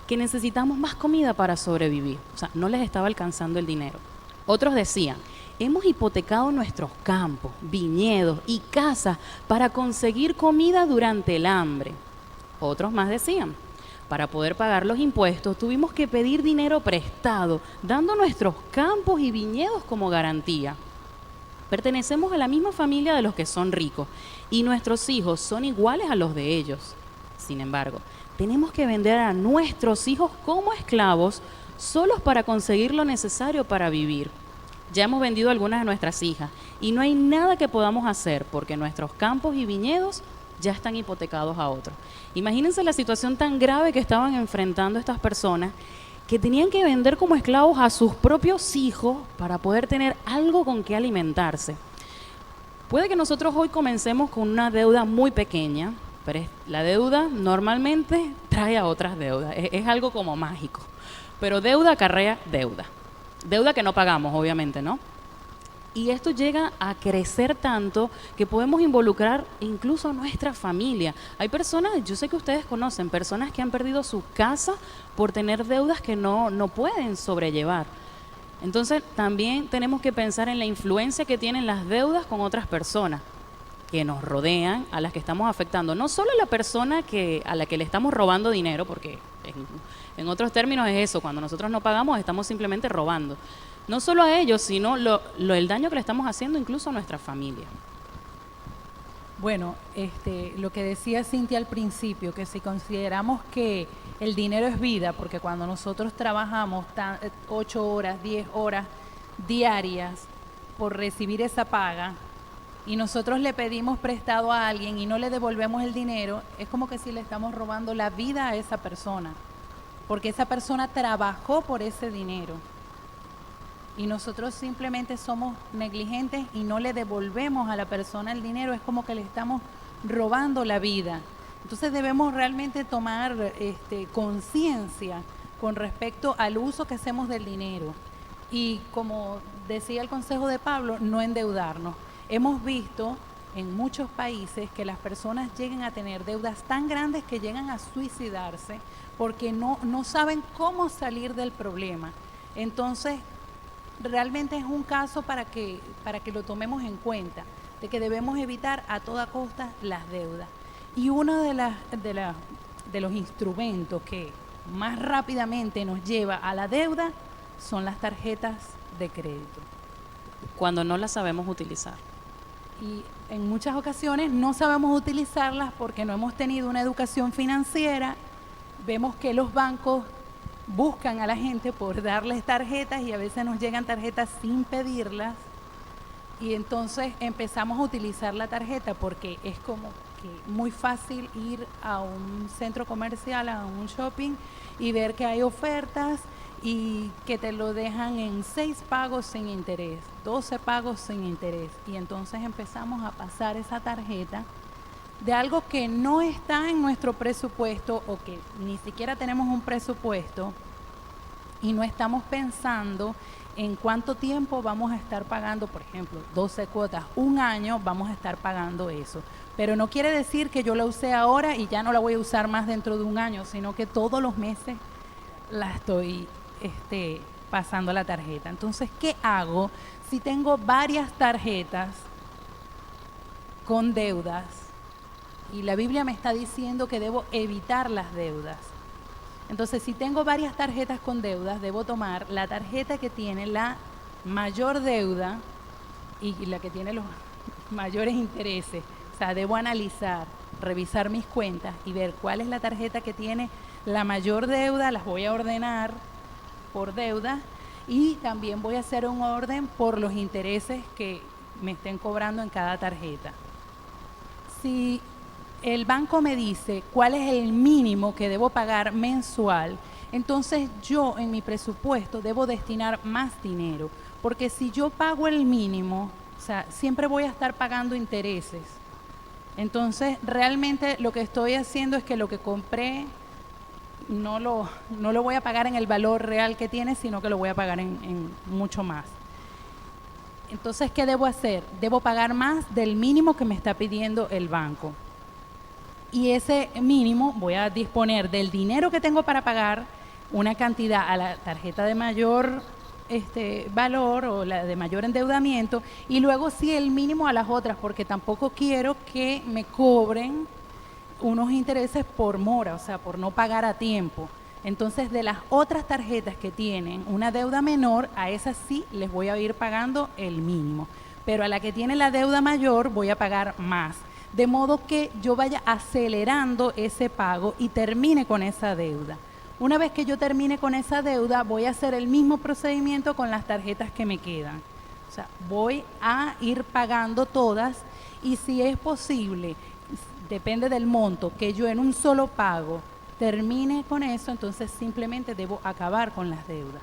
que necesitamos más comida para sobrevivir. O sea, no les estaba alcanzando el dinero. Otros decían, Hemos hipotecado nuestros campos, viñedos y casas para conseguir comida durante el hambre. Otros más decían, para poder pagar los impuestos tuvimos que pedir dinero prestado, dando nuestros campos y viñedos como garantía. Pertenecemos a la misma familia de los que son ricos y nuestros hijos son iguales a los de ellos. Sin embargo, tenemos que vender a nuestros hijos como esclavos solos para conseguir lo necesario para vivir. Ya hemos vendido algunas de nuestras hijas y no hay nada que podamos hacer porque nuestros campos y viñedos ya están hipotecados a otros. Imagínense la situación tan grave que estaban enfrentando estas personas que tenían que vender como esclavos a sus propios hijos para poder tener algo con que alimentarse. Puede que nosotros hoy comencemos con una deuda muy pequeña, pero la deuda normalmente trae a otras deudas, es algo como mágico. Pero deuda acarrea deuda. Deuda que no pagamos, obviamente, ¿no? Y esto llega a crecer tanto que podemos involucrar incluso a nuestra familia. Hay personas, yo sé que ustedes conocen, personas que han perdido su casa por tener deudas que no pueden sobrellevar. Entonces también tenemos que pensar en la influencia que tienen las deudas con otras personas que nos rodean, a las que estamos afectando. No solo a la persona a la que le estamos robando dinero, porque en otros términos es eso, cuando nosotros no pagamos estamos simplemente robando. No solo a ellos, sino el daño que le estamos haciendo incluso a nuestra familia. Bueno, lo que decía Cintia al principio, que si consideramos que el dinero es vida, porque cuando nosotros trabajamos 8 horas, 10 horas diarias por recibir esa paga, y nosotros le pedimos prestado a alguien y no le devolvemos el dinero, es como que si le estamos robando la vida a esa persona, porque esa persona trabajó por ese dinero. Y nosotros simplemente somos negligentes y no le devolvemos a la persona el dinero, es como que le estamos robando la vida. Entonces debemos realmente tomar conciencia con respecto al uso que hacemos del dinero. Y como decía el consejo de Pablo, no endeudarnos. Hemos visto en muchos países que las personas llegan a tener deudas tan grandes que llegan a suicidarse porque no saben cómo salir del problema. Entonces, realmente es un caso para que lo tomemos en cuenta, de que debemos evitar a toda costa las deudas. Y uno de los instrumentos que más rápidamente nos lleva a la deuda son las tarjetas de crédito. Cuando no las sabemos utilizar. Y en muchas ocasiones no sabemos utilizarlas porque no hemos tenido una educación financiera. Vemos que los bancos buscan a la gente por darles tarjetas y a veces nos llegan tarjetas sin pedirlas y entonces empezamos a utilizar la tarjeta porque es como que muy fácil ir a un centro comercial, a un shopping y ver que hay ofertas y que te lo dejan en 6 pagos sin interés, 12 pagos sin interés y entonces empezamos a pasar esa tarjeta de algo que no está en nuestro presupuesto o que ni siquiera tenemos un presupuesto y no estamos pensando en cuánto tiempo vamos a estar pagando, por ejemplo, 12 cuotas, un año vamos a estar pagando eso. Pero no quiere decir que yo la usé ahora y ya no la voy a usar más dentro de un año, sino que todos los meses la estoy pasando la tarjeta. Entonces, ¿qué hago si tengo varias tarjetas con deudas? Y la Biblia me está diciendo que debo evitar las deudas. Entonces, si tengo varias tarjetas con deudas, debo tomar la tarjeta que tiene la mayor deuda y la que tiene los mayores intereses. O sea, debo analizar, revisar mis cuentas y ver cuál es la tarjeta que tiene la mayor deuda. Las voy a ordenar por deuda y también voy a hacer un orden por los intereses que me estén cobrando en cada tarjeta. Si el banco me dice cuál es el mínimo que debo pagar mensual, entonces yo en mi presupuesto debo destinar más dinero, porque si yo pago el mínimo, o sea, siempre voy a estar pagando intereses. Entonces, realmente lo que estoy haciendo es que lo que compré no lo voy a pagar en el valor real que tiene, sino que lo voy a pagar en mucho más. Entonces, ¿qué debo hacer? Debo pagar más del mínimo que me está pidiendo el banco. Y ese mínimo voy a disponer del dinero que tengo para pagar una cantidad a la tarjeta de mayor valor o la de mayor endeudamiento, y luego sí el mínimo a las otras, porque tampoco quiero que me cobren unos intereses por mora, o sea, por no pagar a tiempo. Entonces, de las otras tarjetas que tienen una deuda menor, a esas sí les voy a ir pagando el mínimo, pero a la que tiene la deuda mayor voy a pagar más, de modo que yo vaya acelerando ese pago y termine con esa deuda. Una vez que yo termine con esa deuda, voy a hacer el mismo procedimiento con las tarjetas que me quedan. O sea, voy a ir pagando todas, y si es posible, depende del monto, que yo en un solo pago termine con eso, entonces simplemente debo acabar con las deudas.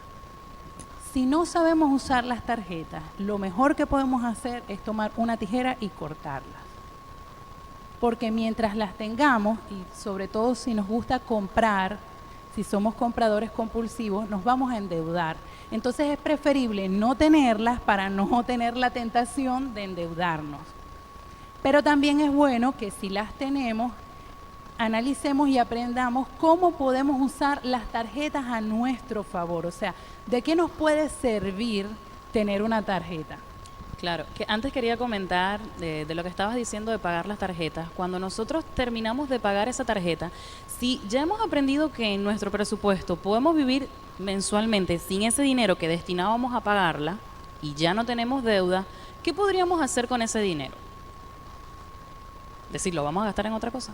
Si no sabemos usar las tarjetas, lo mejor que podemos hacer es tomar una tijera y cortarlas. Porque mientras las tengamos, y sobre todo si nos gusta comprar, si somos compradores compulsivos, nos vamos a endeudar. Entonces es preferible no tenerlas para no tener la tentación de endeudarnos. Pero también es bueno que si las tenemos, analicemos y aprendamos cómo podemos usar las tarjetas a nuestro favor. O sea, ¿de qué nos puede servir tener una tarjeta? Claro, que antes quería comentar de lo que estabas diciendo de pagar las tarjetas. Cuando nosotros terminamos de pagar esa tarjeta, si ya hemos aprendido que en nuestro presupuesto podemos vivir mensualmente sin ese dinero que destinábamos a pagarla y ya no tenemos deuda, ¿qué podríamos hacer con ese dinero? Decir, ¿lo vamos a gastar en otra cosa?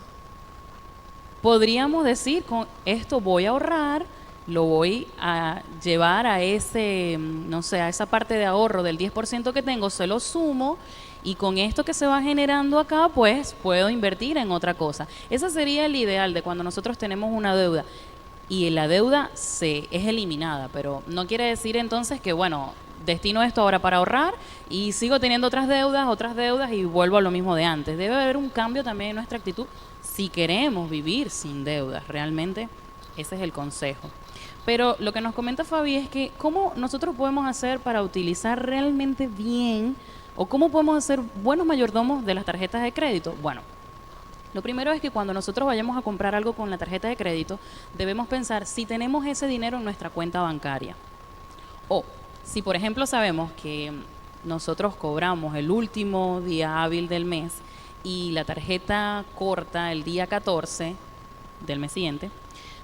Podríamos decir, con esto voy a ahorrar, lo voy a llevar a ese, no sé, a esa parte de ahorro del 10% que tengo, se lo sumo, y con esto que se va generando acá, pues puedo invertir en otra cosa. Ese sería el ideal de cuando nosotros tenemos una deuda y la deuda es eliminada, pero no quiere decir entonces que, bueno, destino esto ahora para ahorrar y sigo teniendo otras deudas y vuelvo a lo mismo de antes. Debe haber un cambio también en nuestra actitud si queremos vivir sin deudas. Realmente ese es el consejo. Pero lo que nos comenta Fabi es que cómo nosotros podemos hacer para utilizar realmente bien, o cómo podemos ser buenos mayordomos de las tarjetas de crédito. Bueno, lo primero es que cuando nosotros vayamos a comprar algo con la tarjeta de crédito, debemos pensar si tenemos ese dinero en nuestra cuenta bancaria. O si, por ejemplo, sabemos que nosotros cobramos el último día hábil del mes y la tarjeta corta el día 14 del mes siguiente,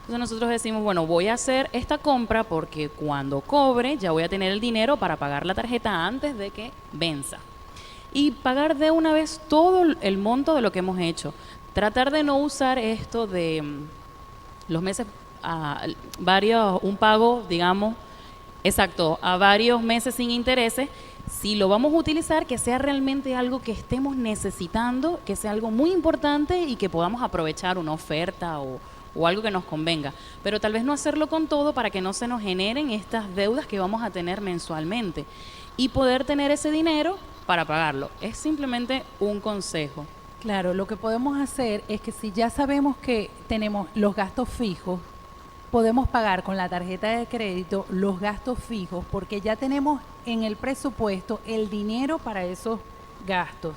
entonces nosotros decimos, bueno, voy a hacer esta compra porque cuando cobre ya voy a tener el dinero para pagar la tarjeta antes de que venza. Y pagar de una vez todo el monto de lo que hemos hecho. Tratar de no usar esto de los meses, un pago, digamos, exacto, a varios meses sin intereses. Si lo vamos a utilizar, que sea realmente algo que estemos necesitando, que sea algo muy importante y que podamos aprovechar una oferta o algo que nos convenga, pero tal vez no hacerlo con todo para que no se nos generen estas deudas que vamos a tener mensualmente y poder tener ese dinero para pagarlo. Es simplemente un consejo. Claro, lo que podemos hacer es que si ya sabemos que tenemos los gastos fijos, podemos pagar con la tarjeta de crédito los gastos fijos porque ya tenemos en el presupuesto el dinero para esos gastos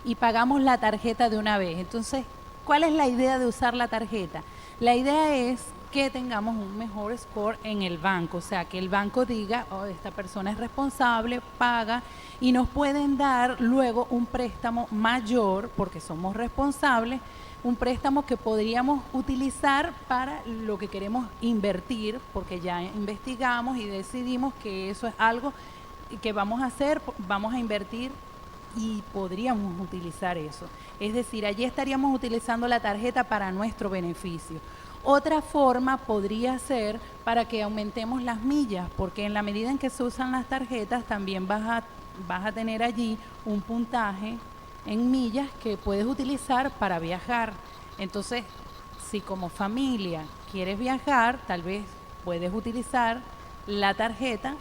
y pagamos la tarjeta de una vez. Entonces, ¿cuál es la idea de usar la tarjeta? La idea es que tengamos un mejor score en el banco, o sea, que el banco diga, oh, esta persona es responsable, paga, y nos pueden dar luego un préstamo mayor, porque somos responsables, un préstamo que podríamos utilizar para lo que queremos invertir, porque ya investigamos y decidimos que eso es algo que vamos a hacer, vamos a invertir y podríamos utilizar eso. Es decir, allí estaríamos utilizando la tarjeta para nuestro beneficio. Otra forma podría ser para que aumentemos las millas, porque en la medida en que se usan las tarjetas también vas a tener allí un puntaje en millas que puedes utilizar para viajar. Entonces, si como familia quieres viajar, tal vez puedes utilizar la tarjeta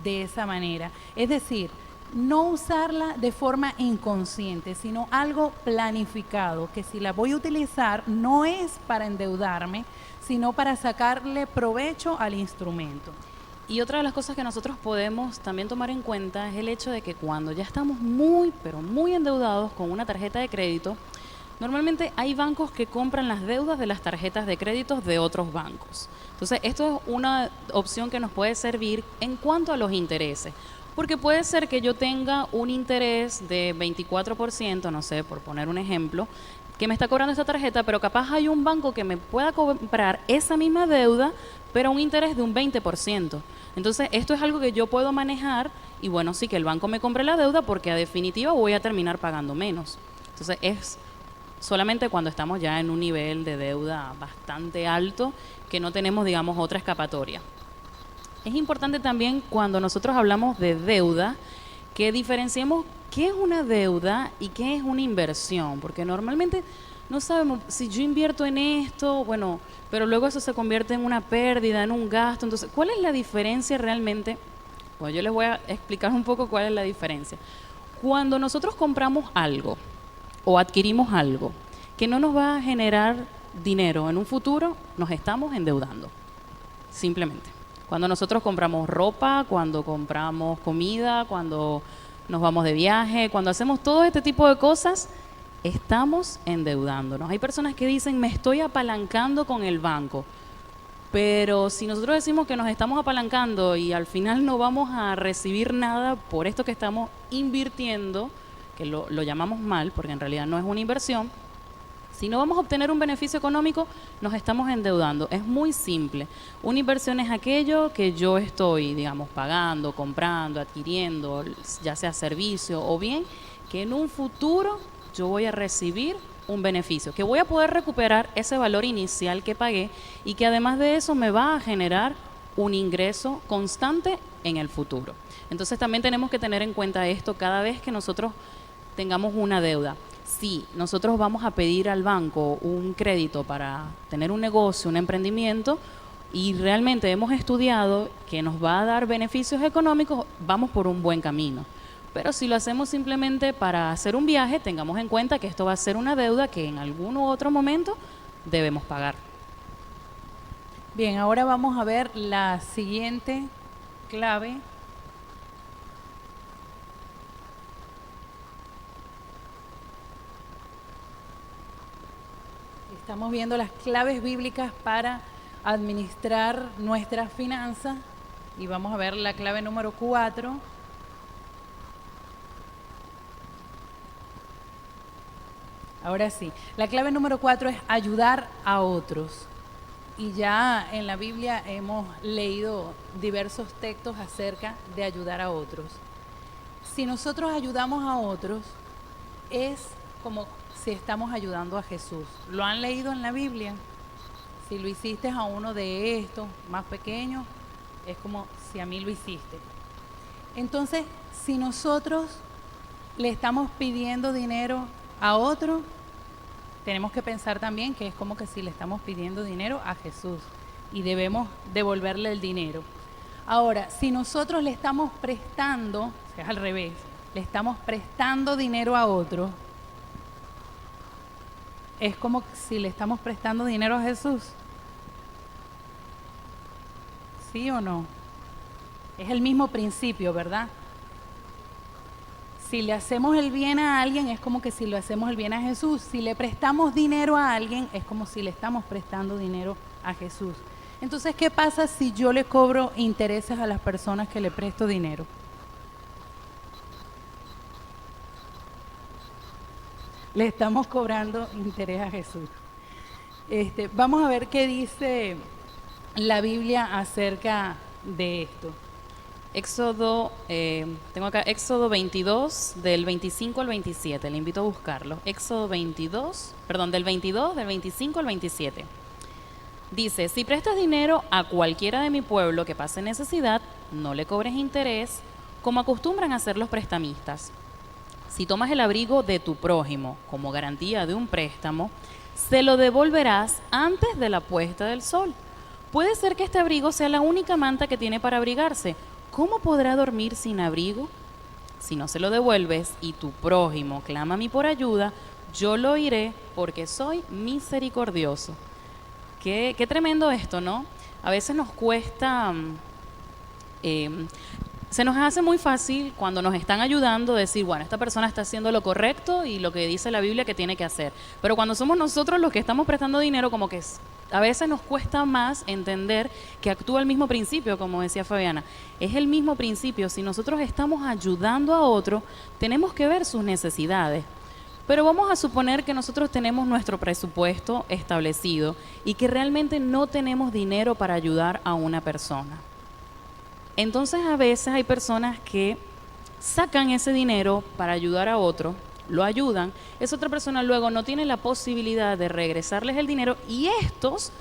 de esa manera. Es decir, no usarla de forma inconsciente, sino algo planificado, que si la voy a utilizar no es para endeudarme, sino para sacarle provecho al instrumento. Y otra de las cosas que nosotros podemos también tomar en cuenta es el hecho de que cuando ya estamos muy, pero muy endeudados con una tarjeta de crédito, Normalmente hay bancos que compran las deudas de las tarjetas de créditos de otros bancos. Entonces, esto es una opción que nos puede servir en cuanto a los intereses. Porque puede ser que yo tenga un interés de 24%, no sé, por poner un ejemplo, que me está cobrando esta tarjeta, pero capaz hay un banco que me pueda comprar esa misma deuda, pero a un interés de un 20%. Entonces, esto es algo que yo puedo manejar y bueno, sí que el banco me compre la deuda porque a definitiva voy a terminar pagando menos. Entonces, es solamente cuando estamos ya en un nivel de deuda bastante alto que no tenemos, digamos, otra escapatoria. Es importante también cuando nosotros hablamos de deuda que diferenciemos qué es una deuda y qué es una inversión, porque normalmente no sabemos si yo invierto en esto, bueno, pero luego eso se convierte en una pérdida, en un gasto. Entonces, ¿cuál es la diferencia realmente? Bueno, yo les voy a explicar un poco cuál es la diferencia. Cuando nosotros compramos algo o adquirimos algo que no nos va a generar dinero en un futuro, nos estamos endeudando, simplemente. Cuando nosotros compramos ropa, cuando compramos comida, cuando nos vamos de viaje, cuando hacemos todo este tipo de cosas, estamos endeudándonos. Hay personas que dicen, me estoy apalancando con el banco. Pero si nosotros decimos que nos estamos apalancando y al final no vamos a recibir nada por esto que estamos invirtiendo, que lo llamamos mal, porque en realidad no es una inversión, si no vamos a obtener un beneficio económico, nos estamos endeudando. Es muy simple. Una inversión es aquello que yo estoy, digamos, pagando, comprando, adquiriendo, ya sea servicio o bien, que en un futuro yo voy a recibir un beneficio, que voy a poder recuperar ese valor inicial que pagué y que además de eso me va a generar un ingreso constante en el futuro. Entonces también tenemos que tener en cuenta esto cada vez que nosotros tengamos una deuda. Si nosotros vamos a pedir al banco un crédito para tener un negocio, un emprendimiento, y realmente hemos estudiado que nos va a dar beneficios económicos, vamos por un buen camino. Pero si lo hacemos simplemente para hacer un viaje, tengamos en cuenta que esto va a ser una deuda que en algún u otro momento debemos pagar. Bien, ahora vamos a ver la siguiente clave. Estamos viendo las claves bíblicas para administrar nuestras finanzas y vamos a ver la clave número 4. Ahora sí, la clave número 4 es ayudar a otros. Y ya en la Biblia hemos leído diversos textos acerca de ayudar a otros. Si nosotros ayudamos a otros, es como si estamos ayudando a Jesús. ¿Lo han leído en la Biblia? Si lo hiciste a uno de estos más pequeños, es como si a mí lo hiciste. Entonces, si nosotros le estamos pidiendo dinero a otro, tenemos que pensar también que es como que si le estamos pidiendo dinero a Jesús y debemos devolverle el dinero. Ahora, si nosotros le estamos prestando, o sea, es al revés, le estamos prestando dinero a otro, es como si le estamos prestando dinero a Jesús. ¿Sí o no? Es el mismo principio, ¿verdad? Si le hacemos el bien a alguien, es como que si le hacemos el bien a Jesús. Si le prestamos dinero a alguien, es como si le estamos prestando dinero a Jesús. Entonces, ¿qué pasa si yo le cobro intereses a las personas que le presto dinero? Le estamos cobrando interés a Jesús. Vamos a ver qué dice la Biblia acerca de esto. Tengo acá Éxodo 22, del 25 al 27, le invito a buscarlo. Éxodo 22, perdón, del 22, del 25 al 27. Dice, si prestas dinero a cualquiera de mi pueblo que pase necesidad, no le cobres interés, como acostumbran a hacer los prestamistas. Si tomas el abrigo de tu prójimo como garantía de un préstamo, se lo devolverás antes de la puesta del sol. Puede ser que este abrigo sea la única manta que tiene para abrigarse. ¿Cómo podrá dormir sin abrigo? Si no se lo devuelves y tu prójimo clama a mí por ayuda, yo lo oiré porque soy misericordioso. Qué tremendo esto, ¿no? A veces nos cuesta Se nos hace muy fácil cuando nos están ayudando decir, bueno, esta persona está haciendo lo correcto y lo que dice la Biblia que tiene que hacer. Pero cuando somos nosotros los que estamos prestando dinero, como que a veces nos cuesta más entender que actúa el mismo principio, como decía Fabiana. Es el mismo principio. Si nosotros estamos ayudando a otro, tenemos que ver sus necesidades. Pero vamos a suponer que nosotros tenemos nuestro presupuesto establecido y que realmente no tenemos dinero para ayudar a una persona. Entonces a veces hay personas que sacan ese dinero para ayudar a otro, lo ayudan, esa otra persona luego no tiene la posibilidad de regresarles el dinero y estos,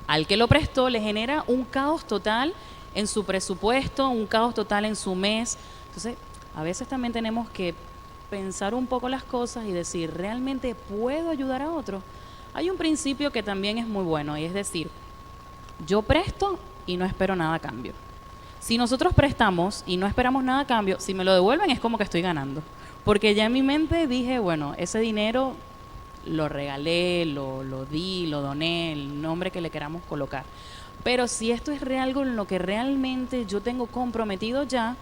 al que lo prestó, le genera un caos total en su presupuesto, un caos total en su mes. Entonces a veces también tenemos que pensar un poco las cosas y decir, ¿realmente puedo ayudar a otro? Hay un principio que también es muy bueno y es decir, yo presto y no espero nada a cambio. Si nosotros prestamos y no esperamos nada a cambio, si me lo devuelven es como que estoy ganando. Porque ya en mi mente dije, bueno, ese dinero lo regalé, lo di, lo doné, el nombre que le queramos colocar. Pero si esto es algo en lo que realmente yo tengo comprometido ya,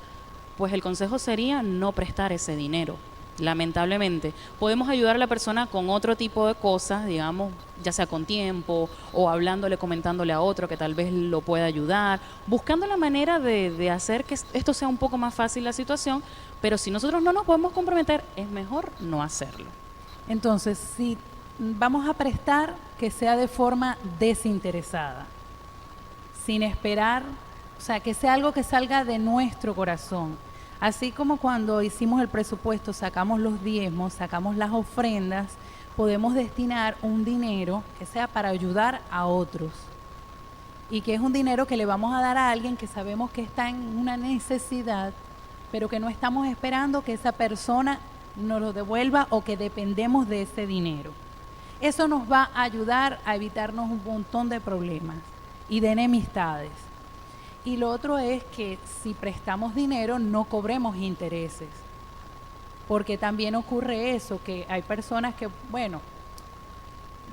pues el consejo sería no prestar ese dinero. Lamentablemente, podemos ayudar a la persona con otro tipo de cosas, digamos, ya sea con tiempo o hablándole, comentándole a otro que tal vez lo pueda ayudar, buscando la manera de hacer que esto sea un poco más fácil la situación, pero si nosotros no nos podemos comprometer, es mejor no hacerlo. Entonces, si vamos a prestar, que sea de forma desinteresada, sin esperar, o sea, que sea algo que salga de nuestro corazón. Así como cuando hicimos el presupuesto, sacamos los diezmos, sacamos las ofrendas, podemos destinar un dinero que sea para ayudar a otros. Y que es un dinero que le vamos a dar a alguien que sabemos que está en una necesidad, pero que no estamos esperando que esa persona nos lo devuelva o que dependemos de ese dinero. Eso nos va a ayudar a evitarnos un montón de problemas y de enemistades. Y lo otro es que si prestamos dinero no cobremos intereses, porque también ocurre eso, que hay personas que, bueno,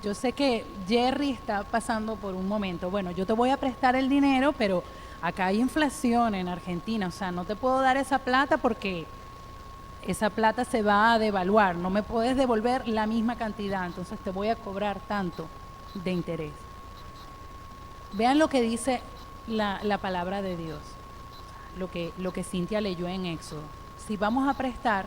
yo sé que Jerry está pasando por un momento, bueno, yo te voy a prestar el dinero, pero acá hay inflación en Argentina, o sea, no te puedo dar esa plata porque esa plata se va a devaluar, no me puedes devolver la misma cantidad, entonces te voy a cobrar tanto de interés. Vean lo que dice la palabra de Dios, lo que Cintia leyó en Éxodo. Si vamos a prestar,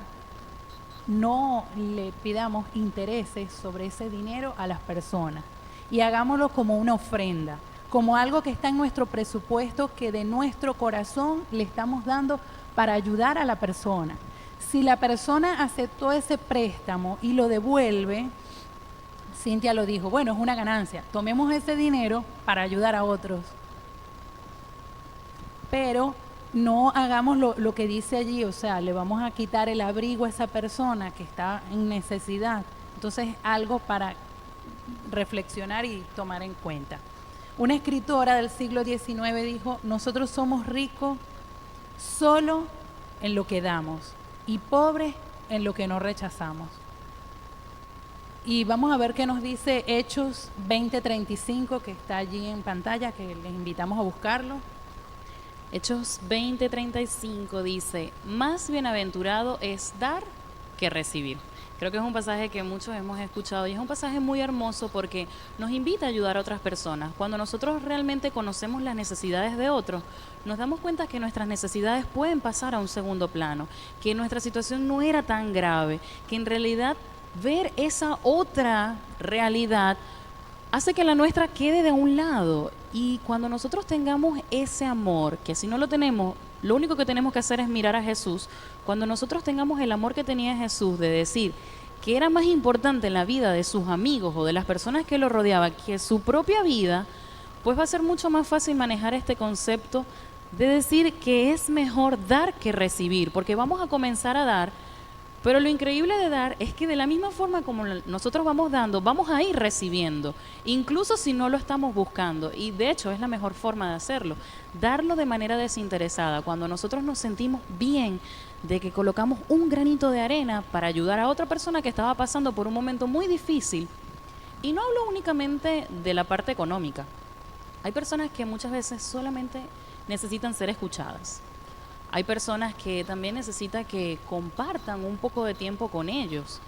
no le pidamos intereses sobre ese dinero a las personas y hagámoslo como una ofrenda, como algo que está en nuestro presupuesto, que de nuestro corazón le estamos dando para ayudar a la persona. Si la persona aceptó ese préstamo y lo devuelve, Cintia lo dijo, bueno, es una ganancia, tomemos ese dinero para ayudar a otros. Pero no hagamos lo que dice allí, o sea, le vamos a quitar el abrigo a esa persona que está en necesidad. Entonces, algo para reflexionar y tomar en cuenta. Una escritora del siglo XIX dijo, nosotros somos ricos solo en lo que damos y pobres en lo que no rechazamos. Y vamos a ver qué nos dice Hechos 20:35, que está allí en pantalla, que les invitamos a buscarlo. Hechos 20:35 dice, más bienaventurado es dar que recibir. Creo que es un pasaje que muchos hemos escuchado y es un pasaje muy hermoso porque nos invita a ayudar a otras personas. Cuando nosotros realmente conocemos las necesidades de otros, nos damos cuenta que nuestras necesidades pueden pasar a un segundo plano, que nuestra situación no era tan grave, que en realidad ver esa otra realidad hace que la nuestra quede de un lado. Y cuando nosotros tengamos ese amor, que si no lo tenemos, lo único que tenemos que hacer es mirar a Jesús. Cuando nosotros tengamos el amor que tenía Jesús de decir que era más importante en la vida de sus amigos o de las personas que lo rodeaban que su propia vida, pues va a ser mucho más fácil manejar este concepto de decir que es mejor dar que recibir, porque vamos a comenzar a dar. Pero lo increíble de dar es que de la misma forma como nosotros vamos dando, vamos a ir recibiendo, incluso si no lo estamos buscando. Y de hecho es la mejor forma de hacerlo, darlo de manera desinteresada, cuando nosotros nos sentimos bien de que colocamos un granito de arena para ayudar a otra persona que estaba pasando por un momento muy difícil. Y no hablo únicamente de la parte económica. Hay personas que muchas veces solamente necesitan ser escuchadas. Hay personas que también necesitan que compartan un poco de tiempo con ellos.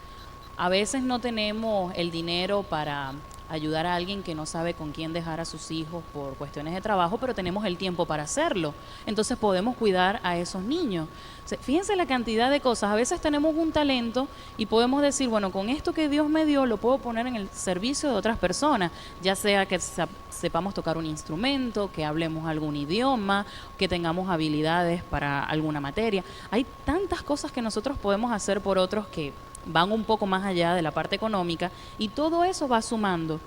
A veces no tenemos el dinero para ayudar a alguien que no sabe con quién dejar a sus hijos por cuestiones de trabajo, pero tenemos el tiempo para hacerlo. Entonces podemos cuidar a esos niños. O sea, fíjense la cantidad de cosas. A veces tenemos un talento y podemos decir, bueno, con esto que Dios me dio lo puedo poner en el servicio de otras personas, ya sea que sepamos tocar un instrumento, que hablemos algún idioma, que tengamos habilidades para alguna materia. Hay tantas cosas que nosotros podemos hacer por otros que van un poco más allá de la parte económica y todo eso va sumando.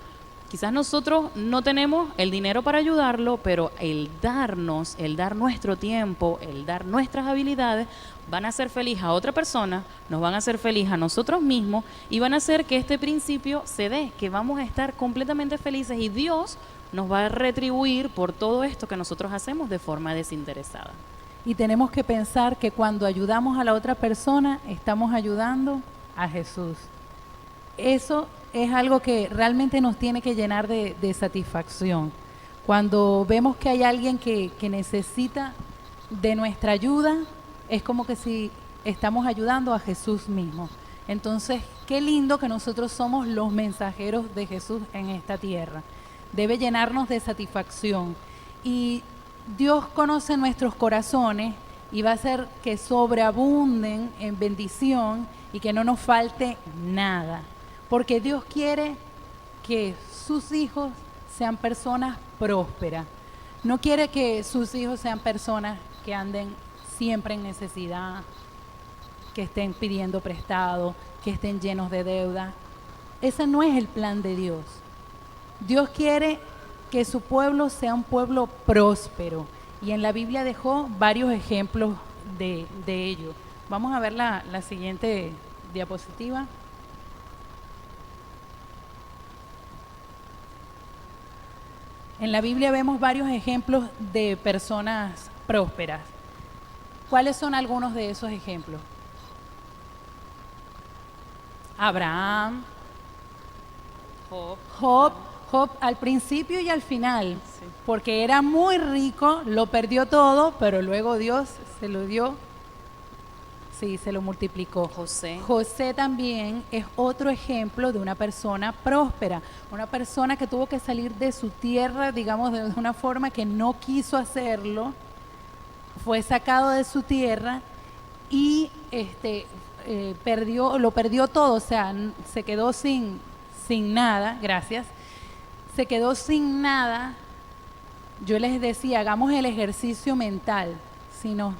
Quizás nosotros no tenemos el dinero para ayudarlo, pero el dar nuestro tiempo, el dar nuestras habilidades, van a hacer feliz a otra persona, nos van a hacer feliz a nosotros mismos y van a hacer que este principio se dé, que vamos a estar completamente felices y Dios nos va a retribuir por todo esto que nosotros hacemos de forma desinteresada. Y tenemos que pensar que cuando ayudamos a la otra persona, estamos ayudando a Jesús. Eso es algo que realmente nos tiene que llenar de satisfacción. Cuando vemos que hay alguien que necesita de nuestra ayuda, es como que si estamos ayudando a Jesús mismo. Entonces, qué lindo que nosotros somos los mensajeros de Jesús en esta tierra. Debe llenarnos de satisfacción. Y Dios conoce nuestros corazones y va a hacer que sobreabunden en bendición y que no nos falte nada. Porque Dios quiere que sus hijos sean personas prósperas. No quiere que sus hijos sean personas que anden siempre en necesidad, que estén pidiendo prestado, que estén llenos de deuda. Ese no es el plan de Dios. Dios quiere que su pueblo sea un pueblo próspero. Y en la Biblia dejó varios ejemplos de ello. Vamos a ver la siguiente diapositiva. En la Biblia vemos varios ejemplos de personas prósperas. ¿Cuáles son algunos de esos ejemplos? Abraham, Job al principio y al final, Sí. porque era muy rico, lo perdió todo, pero luego Dios se lo dio, sí, se lo multiplicó. José también es otro ejemplo de una persona próspera, una persona que tuvo que salir de su tierra, digamos, de una forma que no quiso hacerlo, fue sacado de su tierra y lo perdió todo, o sea, se quedó sin nada, gracias, se quedó sin nada. Yo les decía, hagamos el ejercicio mental, si nos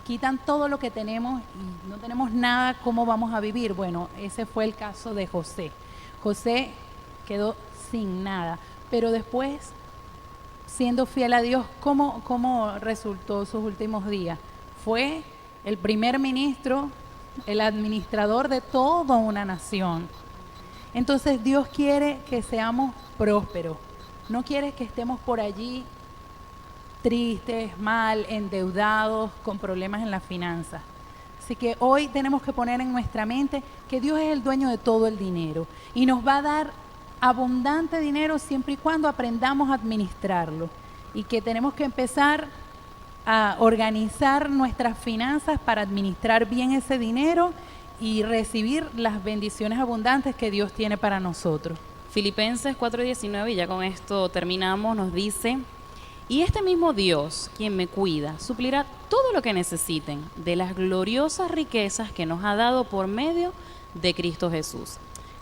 quitan todo lo que tenemos y no tenemos nada, ¿cómo vamos a vivir? Bueno, ese fue el caso de José. José quedó sin nada, pero después, siendo fiel a Dios, ¿cómo resultó sus últimos días? Fue el primer ministro, el administrador de toda una nación. Entonces Dios quiere que seamos prósperos, no quiere que estemos por allí tristes, mal, endeudados, con problemas en las finanzas. Así que hoy tenemos que poner en nuestra mente que Dios es el dueño de todo el dinero y nos va a dar abundante dinero siempre y cuando aprendamos a administrarlo, y que tenemos que empezar a organizar nuestras finanzas para administrar bien ese dinero y recibir las bendiciones abundantes que Dios tiene para nosotros. Filipenses 4:19, y ya con esto terminamos, nos dice: y este mismo Dios, quien me cuida, suplirá todo lo que necesiten de las gloriosas riquezas que nos ha dado por medio de Cristo Jesús.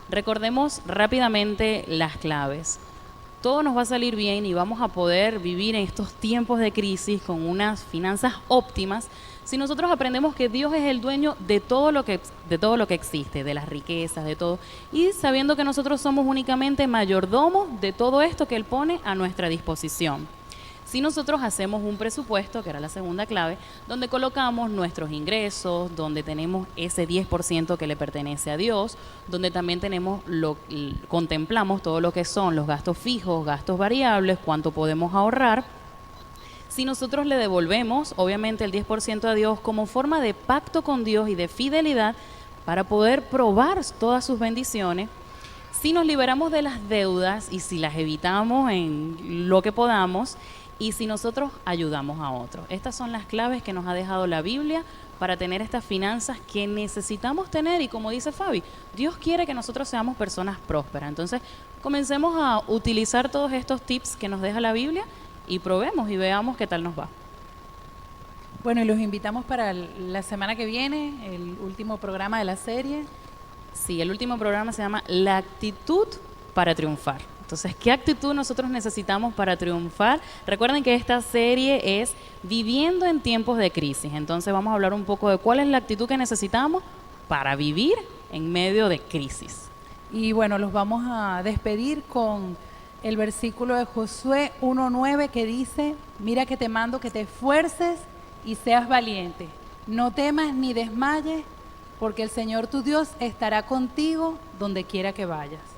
Recordemos rápidamente las claves. Todo nos va a salir bien y vamos a poder vivir en estos tiempos de crisis con unas finanzas óptimas si nosotros aprendemos que Dios es el dueño de todo lo que existe, de las riquezas, de todo, y sabiendo que nosotros somos únicamente mayordomos de todo esto que Él pone a nuestra disposición. Si nosotros hacemos un presupuesto, que era la segunda clave, donde colocamos nuestros ingresos, donde tenemos ese 10% que le pertenece a Dios, donde también contemplamos todo lo que son los gastos fijos, gastos variables, cuánto podemos ahorrar. Si nosotros le devolvemos, obviamente, el 10% a Dios como forma de pacto con Dios y de fidelidad para poder probar todas sus bendiciones, si nos liberamos de las deudas y si las evitamos en lo que podamos, y si nosotros ayudamos a otros. Estas son las claves que nos ha dejado la Biblia para tener estas finanzas que necesitamos tener, y como dice Fabi, Dios quiere que nosotros seamos personas prósperas. Entonces, comencemos a utilizar todos estos tips que nos deja la Biblia y probemos y veamos qué tal nos va. Bueno, y los invitamos para la semana que viene, el último programa de la serie. Sí, el último programa se llama La actitud para triunfar. Entonces, ¿qué actitud nosotros necesitamos para triunfar? Recuerden que esta serie es Viviendo en tiempos de crisis. Entonces, vamos a hablar un poco de cuál es la actitud que necesitamos para vivir en medio de crisis. Y bueno, los vamos a despedir con el versículo de Josué 1:9 que dice: mira que te mando que te esfuerces y seas valiente. No temas ni desmayes, porque el Señor tu Dios estará contigo donde quiera que vayas.